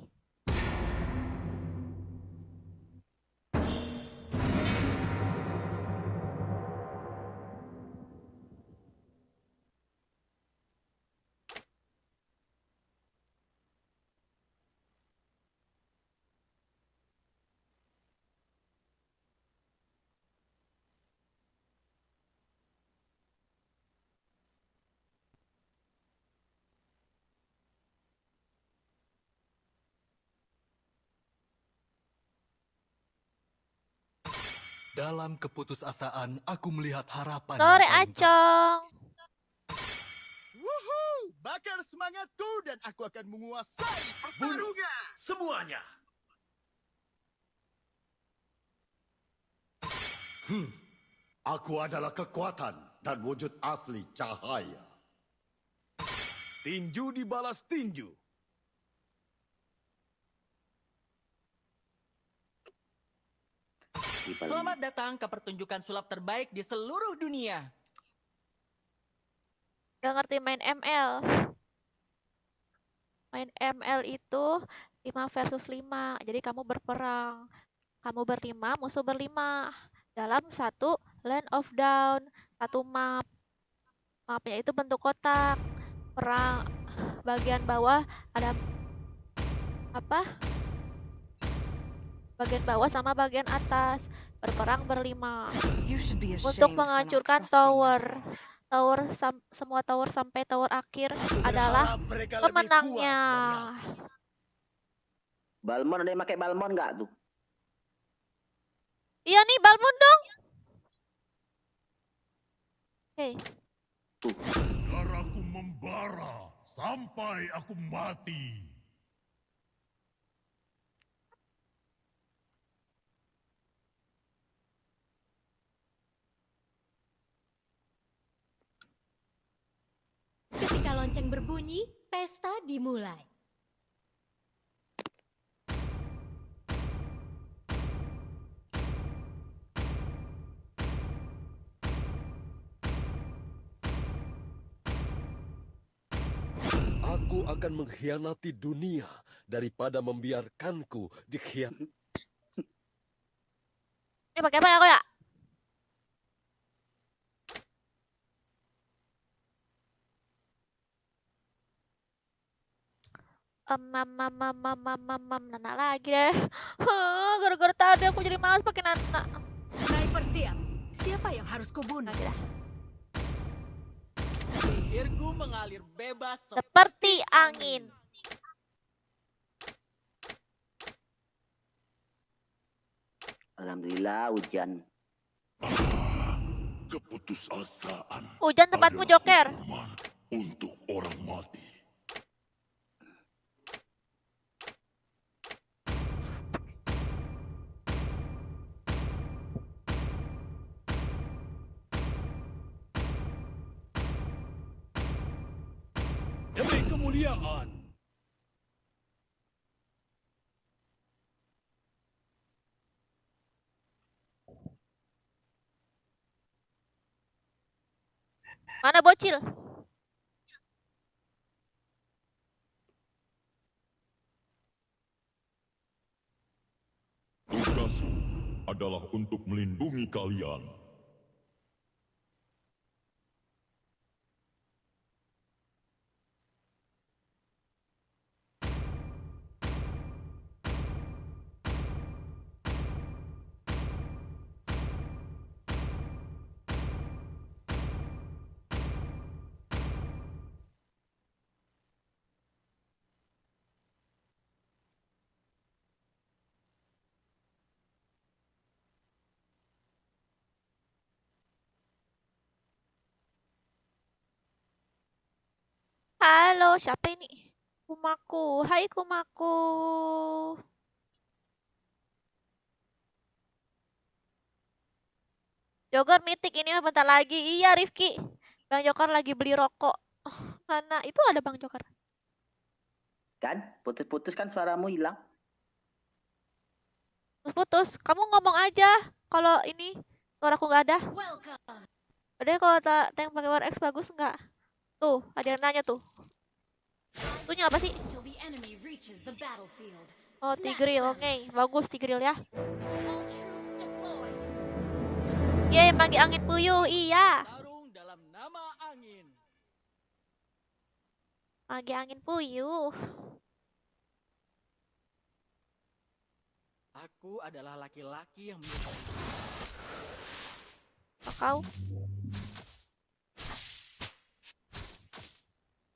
Speaker 3: Dalam keputusasaan, aku melihat harapan
Speaker 1: Sore
Speaker 3: yang paling
Speaker 1: Acong.
Speaker 4: Wuhu! Bakar semangatku dan aku akan menguasai pertarungan.
Speaker 3: semuanya.
Speaker 4: Aku adalah kekuatan dan wujud asli cahaya. Tinju dibalas tinju.
Speaker 2: Selamat datang ke pertunjukan sulap terbaik di seluruh dunia.
Speaker 1: Gak ngerti main ML. Main ML itu 5 versus 5. Jadi kamu berperang. Kamu berlima, musuh berlima. Dalam satu land of down. Satu map. Mapnya itu bentuk kotak. Perang. Bagian bawah ada apa? Bagian bawah sama bagian atas. Berperang berlima. Untuk menghancurkan tower. Semua tower sampai tower akhir adalah
Speaker 4: Berharap mereka lebih
Speaker 1: pemenangnya.
Speaker 4: kuat dari aku.
Speaker 5: Balmon ada yang pakai Balmon nggak tuh?
Speaker 1: Iya nih, Balmond dong. Oke.
Speaker 3: Darahku membara sampai aku mati.
Speaker 6: Ketika lonceng berbunyi, pesta dimulai.
Speaker 11: Aku akan mengkhianati dunia daripada membiarkanku dikhianati.
Speaker 1: Ini pakai apa ya kok ya? Nana lagi deh. Gara-gara tadi aku jadi malas pakai Nana.
Speaker 6: Sniper siap. Siapa yang harus kubunuh?
Speaker 1: Lagi dah.
Speaker 2: Sihirku mengalir bebas
Speaker 1: Seperti angin.
Speaker 5: Alhamdulillah hujan.
Speaker 3: Keputusasaan
Speaker 1: Hujan tempatmu
Speaker 3: adalah
Speaker 1: Joker.
Speaker 3: hukuman untuk orang mati.
Speaker 4: Demi kemuliaan.
Speaker 1: Mana bocil?
Speaker 3: Tugasku adalah untuk melindungi kalian.
Speaker 1: Halo, siapa ini? Kumaku. Hai Kumaku. Joker mitik ini mah bentar lagi. Iya, Rifki. Bang Joker lagi beli rokok. Oh, mana? Itu ada Bang Joker.
Speaker 5: Kan? Putus-putus kan suaramu hilang.
Speaker 1: Putus. Kamu ngomong aja kalau ini suaraku nggak ada.
Speaker 6: Welcome.
Speaker 1: Ada kalau tank pakai War X bagus nggak? Tuh, ada yang nanya tuh. Itunya apa sih?
Speaker 6: Till the enemy reaches the battlefield.
Speaker 1: Oh,
Speaker 6: Smash
Speaker 1: Tigreal.
Speaker 6: them.
Speaker 1: Oke, bagus Tigreal ya.
Speaker 6: All troops deployed.
Speaker 1: Yeay, magi angin puyuh. Iya.
Speaker 2: Tarung dalam nama angin.
Speaker 1: Magi angin puyuh.
Speaker 2: Aku adalah laki-laki yang menyukai.
Speaker 1: Kau.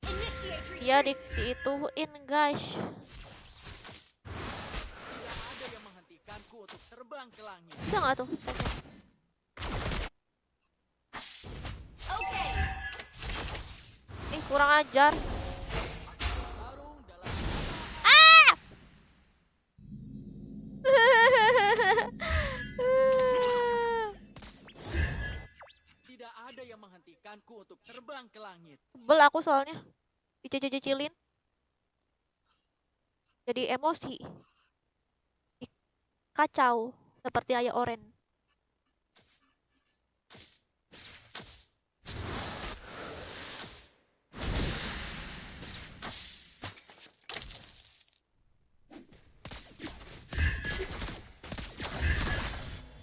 Speaker 6: Initiate
Speaker 1: Dia
Speaker 6: retreat.
Speaker 1: diituin guys.
Speaker 2: Tidak ada yang menghentikanku untuk terbang ke langit.
Speaker 1: Bisa nggak tuh?
Speaker 6: Okay.
Speaker 1: Kurang ajar.
Speaker 2: Tarung dalam tidak ada yang menghentikanku untuk terbang ke langit.
Speaker 1: Sebel aku soalnya. Dicicil-cicilin. Jadi emosi. Kacau. Seperti ayah Oren.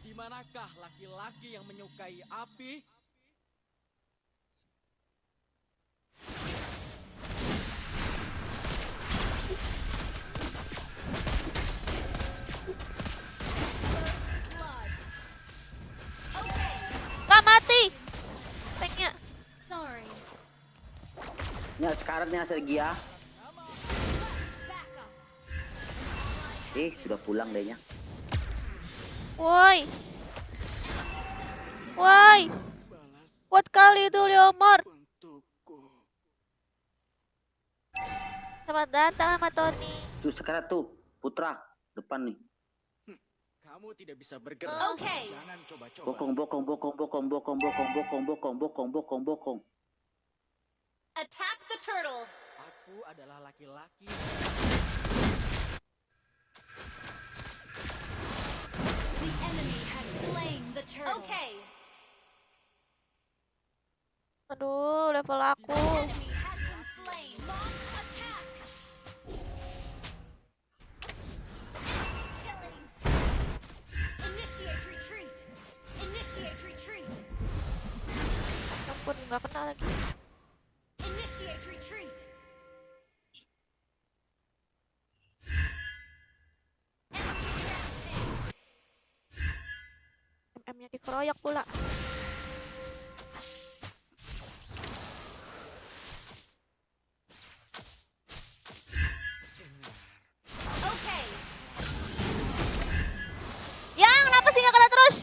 Speaker 2: Di manakah laki-laki yang menyukai api?
Speaker 6: Blood. Okay.
Speaker 1: Gak mati. Tanknya.
Speaker 6: Sorry.
Speaker 5: Nya sekarang nih Sergia.
Speaker 6: Back up.
Speaker 5: Sudah pulang dehnya.
Speaker 1: Woi. Woi.
Speaker 2: Balas
Speaker 1: Kuat kali itu Leomord.
Speaker 2: untukku.
Speaker 1: Selamat datang sama Tony.
Speaker 5: Tuh sekarang tuh Putra depan nih.
Speaker 2: Kamu tidak bisa bergerak.
Speaker 6: Okay.
Speaker 2: Jangan coba-coba.
Speaker 5: Bokong bokong bokong bokong bokong bokong bokong bokong bokong bokong bokong.
Speaker 6: Attack the turtle.
Speaker 2: Aku adalah laki-laki.
Speaker 6: The enemy has slain the turtle. Okay.
Speaker 1: Aduh, level aku.
Speaker 6: Enemy has been slain. Launch attack. Killing. Initiate retreat. Initiate retreat.
Speaker 1: Ampun, nggak kena lagi.
Speaker 6: Initiate retreat. Enemy rampage.
Speaker 1: MM-nya dikeroyak pula.
Speaker 6: Okay.
Speaker 1: Yang, kenapa sih nggak kena terus?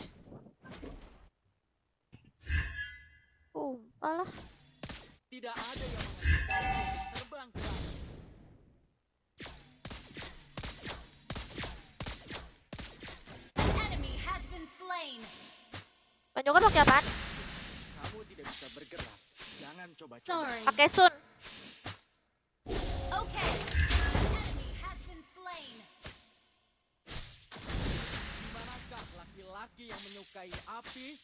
Speaker 1: Alah.
Speaker 2: Tidak ada yang menghentikanku untuk terbang ke langit.
Speaker 6: An enemy has been slain.
Speaker 1: Bang Joker pakai apaan?
Speaker 2: Kamu tidak bisa bergerak. Jangan coba-coba.
Speaker 6: Sorry.
Speaker 1: Pakai Sun.
Speaker 6: Okay. An enemy has been slain.
Speaker 2: Di manakah laki-laki yang menyukai api?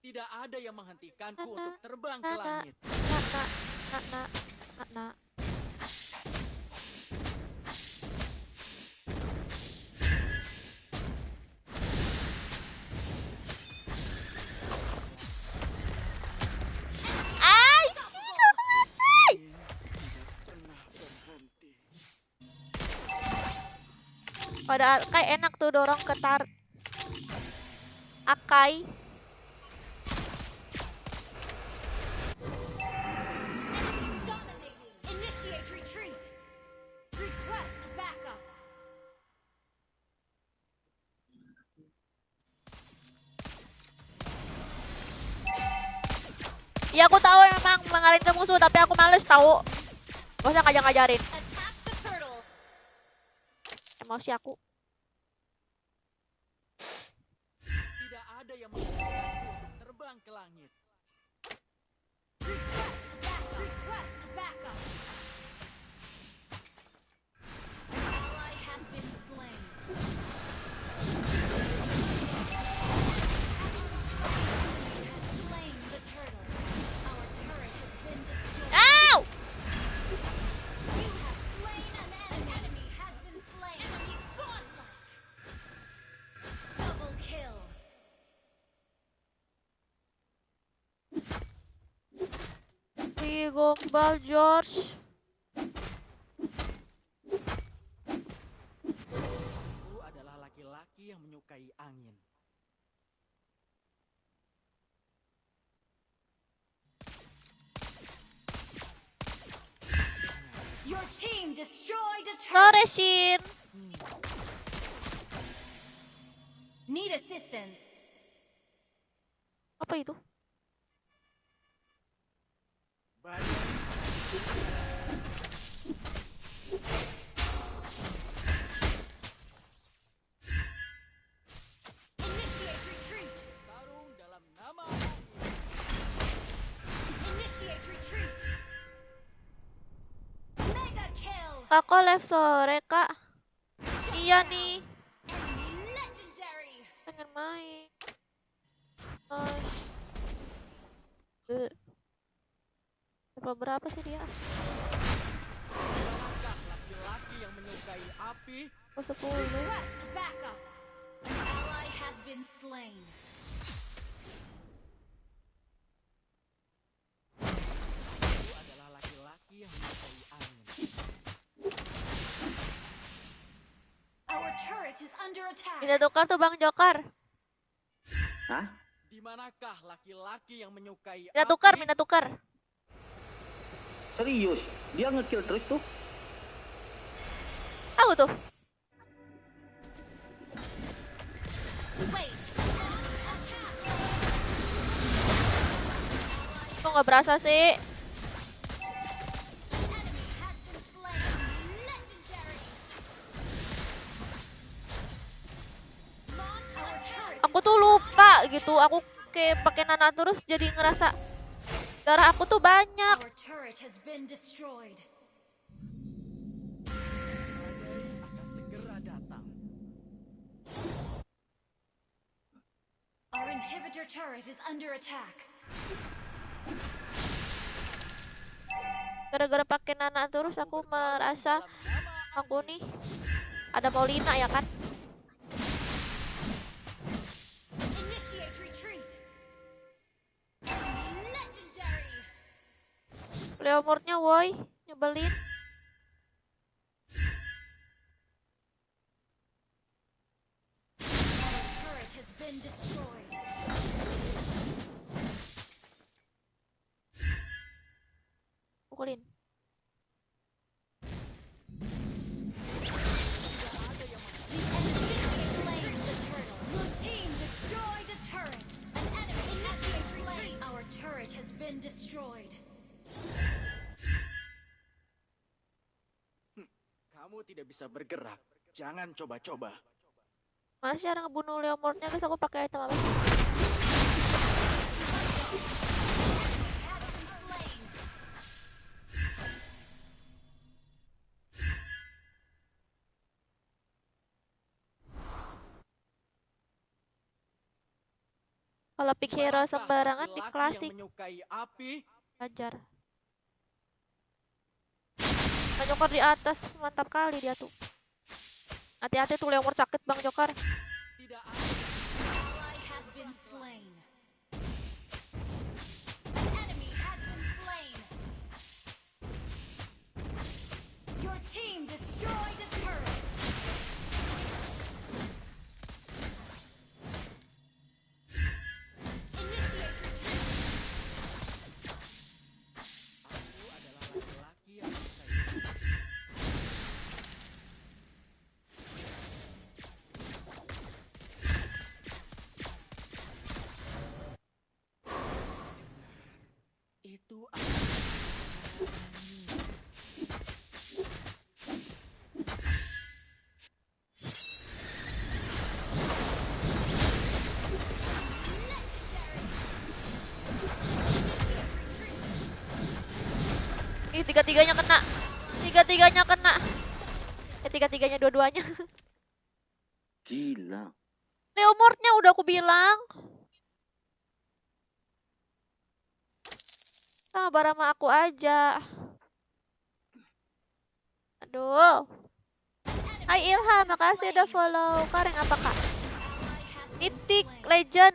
Speaker 2: Tidak ada yang menghentikanku untuk terbang ke langit.
Speaker 1: Nak.
Speaker 2: Pernah berhenti.
Speaker 1: Padahal kayak enak tuh dorong ke Akai.
Speaker 6: Dominating. Initiate retreat. Request backup.
Speaker 1: Ya aku tahu memang mengalin ke musuh, tapi aku males tahu. Gak usah ngajarin.
Speaker 6: Attack the turtle.
Speaker 1: Emosi aku.
Speaker 2: Tidak ada yang menghalangiku untuk terbang ke langit.
Speaker 6: Request backup. An ally has been slain. Has slain the turtle. Our turret has been destroyed.
Speaker 1: Ow!
Speaker 6: You have slain an enemy. Has been slain. Enemy godlike. Double kill.
Speaker 1: Wih, gombal George.
Speaker 2: Aku adalah laki-laki yang menyukai angin.
Speaker 6: Your team destroyed a turret.
Speaker 1: Sore, Shin.
Speaker 6: Need assistance.
Speaker 1: Apa itu?
Speaker 6: Initiate retreat.
Speaker 2: Tarung dalam nama
Speaker 6: Initiate retreat. Mega kill.
Speaker 1: Kakak live sore, Kak. Iya nih.
Speaker 6: Enemy legendary.
Speaker 1: Pengen main. Berapa sih dia?
Speaker 2: Manakah laki-laki yang menyukai api?
Speaker 1: Oh, 10.
Speaker 6: Request backup. An ally has been slain.
Speaker 2: Aku adalah laki-laki yang menyukai angin.
Speaker 6: Our turret is under attack.
Speaker 1: Minta tukar tuh Bang Jokar.
Speaker 5: Hah?
Speaker 2: Di manakah laki-laki yang menyukai
Speaker 1: Minta
Speaker 2: api?
Speaker 1: tukar, minta tukar.
Speaker 5: Serius? Dia ngekill terus tuh?
Speaker 1: Tahu tuh.
Speaker 6: Wait.
Speaker 1: Kok nggak berasa sih?
Speaker 6: Enemy has been slain. Legendary. Launch our turret.
Speaker 1: Aku tuh lupa gitu. Aku kayak pakai nana terus jadi ngerasa darah aku tuh banyak.
Speaker 6: Our turret has been destroyed.
Speaker 2: Akan segera datang.
Speaker 6: Our inhibitor turret is under attack.
Speaker 1: Gara-gara pakai nana terus aku merasa aku nih ada Paulina ya kan?
Speaker 6: Initiate retreat. Enemy legendary.
Speaker 1: Leomordnya woi, nyebelin.
Speaker 6: Our turret has been destroyed.
Speaker 1: Pukulin.
Speaker 6: Slain the turtle. Your team destroyed a turret. An enemy initiate retreat. Our turret has been destroyed.
Speaker 2: Kamu tidak bisa bergerak. Jangan coba-coba.
Speaker 1: Masih cara ngebunuh Leomordnya guys, aku pakai item apa?
Speaker 6: Has been slain.
Speaker 1: Kalau pick hero
Speaker 2: Manakah
Speaker 1: sembarangan di
Speaker 2: laki-laki
Speaker 1: klasik
Speaker 2: yang menyukai api?
Speaker 1: ajar. Bang Jokar di atas, mantap kali dia tuh. Hati-hati tuh Leomord sakit Bang Jokar.
Speaker 2: Tidak ada.
Speaker 6: Ally has been slain. An enemy has been slain. Your team destroyed a turret. Initiate retreat.
Speaker 2: Aku adalah laki-laki yang menyukai
Speaker 1: Ih, tiga-tiganya kena. Tiga-tiganya kena. Tiga-tiganya dua-duanya.
Speaker 5: Gila.
Speaker 1: Leomordnya udah aku bilang. Sabar sama aku aja. Aduh. Hai Ilham, makasih udah follow. Kareng apa kak? Mythic Legend.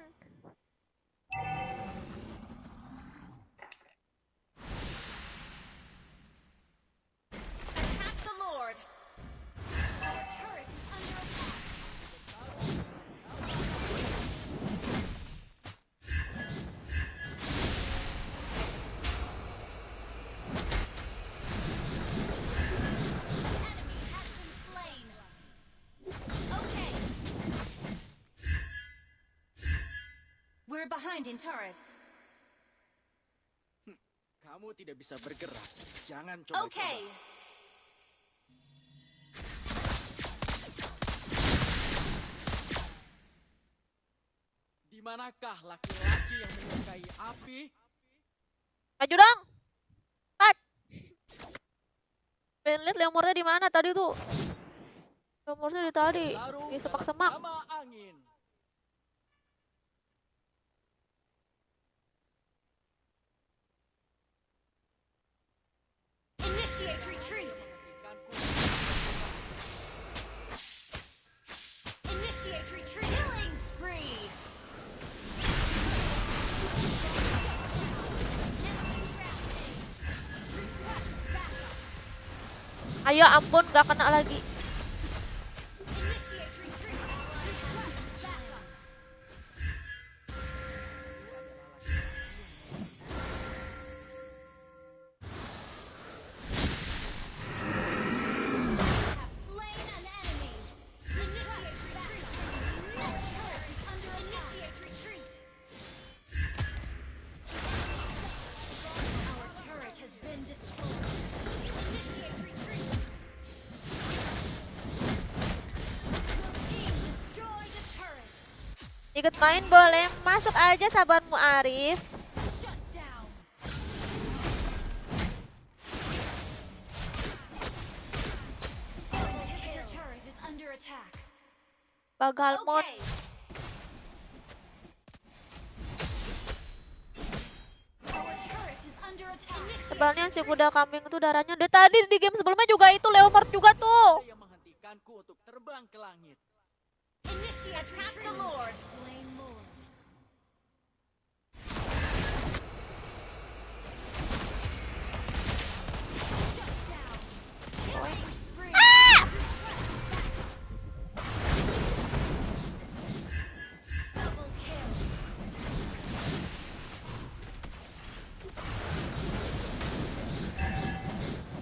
Speaker 6: Attack the Lord. Our turret is under attack. Enemy has been slain. Okay. We're behind in turrets.
Speaker 2: Kamu tidak bisa bergerak. Jangan coba-coba.
Speaker 6: Okay.
Speaker 2: Di manakah laki-laki yang menyukai api?
Speaker 1: Maju dong. Pat. Pengen lihat Leomordnya di mana tadi tuh. Leomordnya di tadi.
Speaker 2: Taruh
Speaker 1: Di
Speaker 2: dalam
Speaker 1: semak-semak.
Speaker 2: nama angin.
Speaker 6: Initiate retreat. Initiate retreat. Killing spree. Enemy rampage. Request backup.
Speaker 1: Ayo ampun gak kena lagi.
Speaker 6: Initiate retreat. Request backup. Have slain an enemy. Initiate retreat. Our turret is under attack. Initiate retreat. Our turret has been destroyed. Initiate retreat. Your team destroyed a turret.
Speaker 1: Ikut main boleh. Masuk aja sabarmu Arif.
Speaker 6: Shut down. Inhibitor turret is under attack.
Speaker 1: Bagalmon.
Speaker 6: Okay. Our turret is under attack.
Speaker 1: Sebenarnya si kuda kambing itu darahnya dari tadi di game sebelumnya juga itu Leomord juga tuh.
Speaker 2: Ada yang menghentikanku untuk terbang ke langit.
Speaker 6: Initiate attack the Lord. Slain Lord. Shut down. Killing spree. Double kill.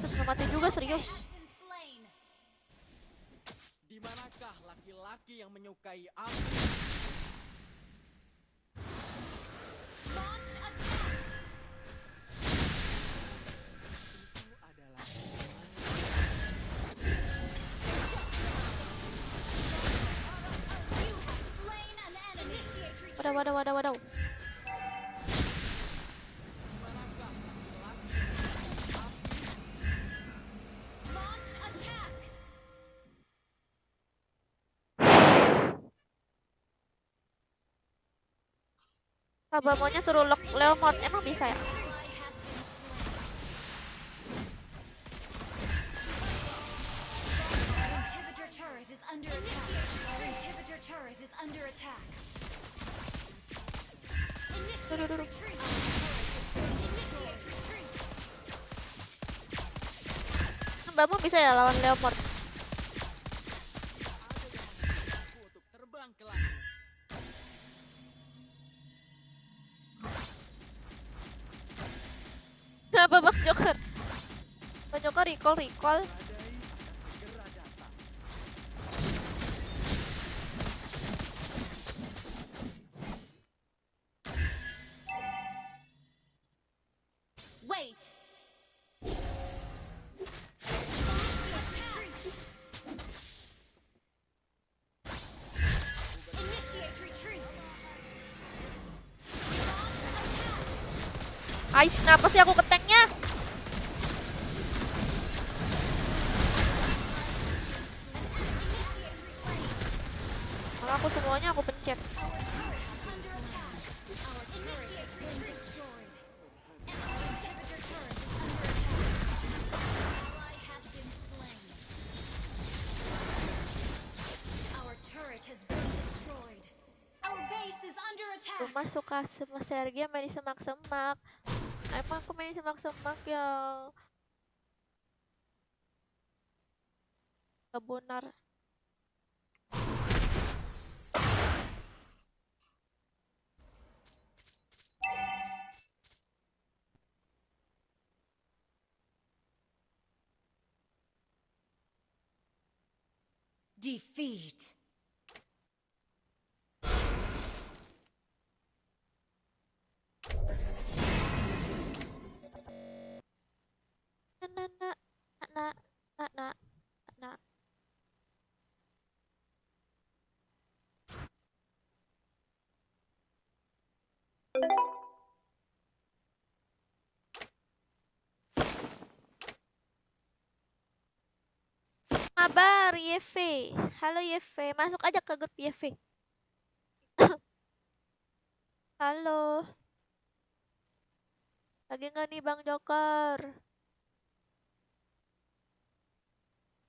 Speaker 1: Sudah mati juga serius.
Speaker 6: Has been slain.
Speaker 2: Di manakah laki-laki yang menyukai api?
Speaker 6: Launch attack.
Speaker 2: Itu adalah
Speaker 6: You have slain an enemy. Initiate retreat.
Speaker 1: Waduh, waduh, waduh, waduh.
Speaker 6: Launch attack.
Speaker 1: Sabar maunya suruh Leomord. Emang bisa ya?
Speaker 6: Inhibitor turret is under attack. Inhibitor turret is under attack. Initiate
Speaker 1: Duh.
Speaker 6: retreat. Initiate retreat.
Speaker 1: Mbakmu bisa ya lawan Leomord?
Speaker 2: aku untuk terbang ke langit.
Speaker 1: Apa Bang Joker? Bang Joker recall.
Speaker 2: Badai akan segera datang.
Speaker 6: Wait. Initiate retreat.
Speaker 1: Ais, kenapa sih aku ke tanknya? Aku semuanya aku pencet. Rumah suka sama Sergia main di semak-semak. Emang aku main di semak-semak ya. Kebunar.
Speaker 6: Defeat.
Speaker 1: Na na na na na na. Kabar YV. Halo YV, masuk aja ke grup YV. Halo. Lagi nggak nih Bang Joker?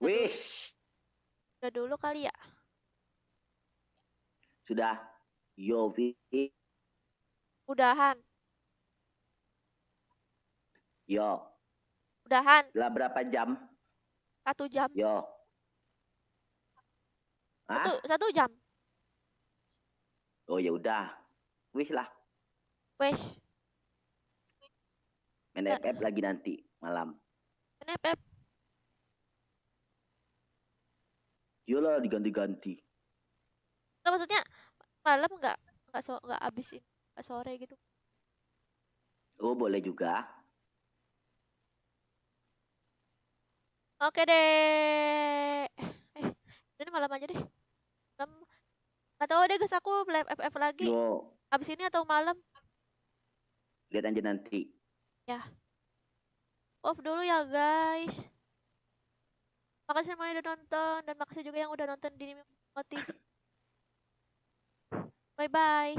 Speaker 5: Wish.
Speaker 1: Udah dulu kali ya.
Speaker 5: Sudah. Yo, Vi.
Speaker 1: Udahan.
Speaker 5: Yo.
Speaker 1: Udahan.
Speaker 5: Lah berapa jam?
Speaker 1: 1 jam.
Speaker 5: Yo. Hah?
Speaker 1: Satu jam.
Speaker 5: Oh ya udah. Wish lah.
Speaker 1: Wes.
Speaker 5: Main FF lagi nanti malam.
Speaker 1: NFF.
Speaker 5: Yolah diganti-ganti.
Speaker 1: Nggak, maksudnya malam nggak abisin nggak sore gitu.
Speaker 5: Oh boleh juga.
Speaker 1: Oke deh. Ini malam aja deh. Malam. Nggak tahu deh guys, aku live FF lagi.
Speaker 5: Yo.
Speaker 1: Abis ini atau malam?
Speaker 5: Lihat aja nanti.
Speaker 1: Ya. Off dulu ya guys. Makasih semuanya udah nonton dan makasih juga yang udah nonton di Motif. Bye bye.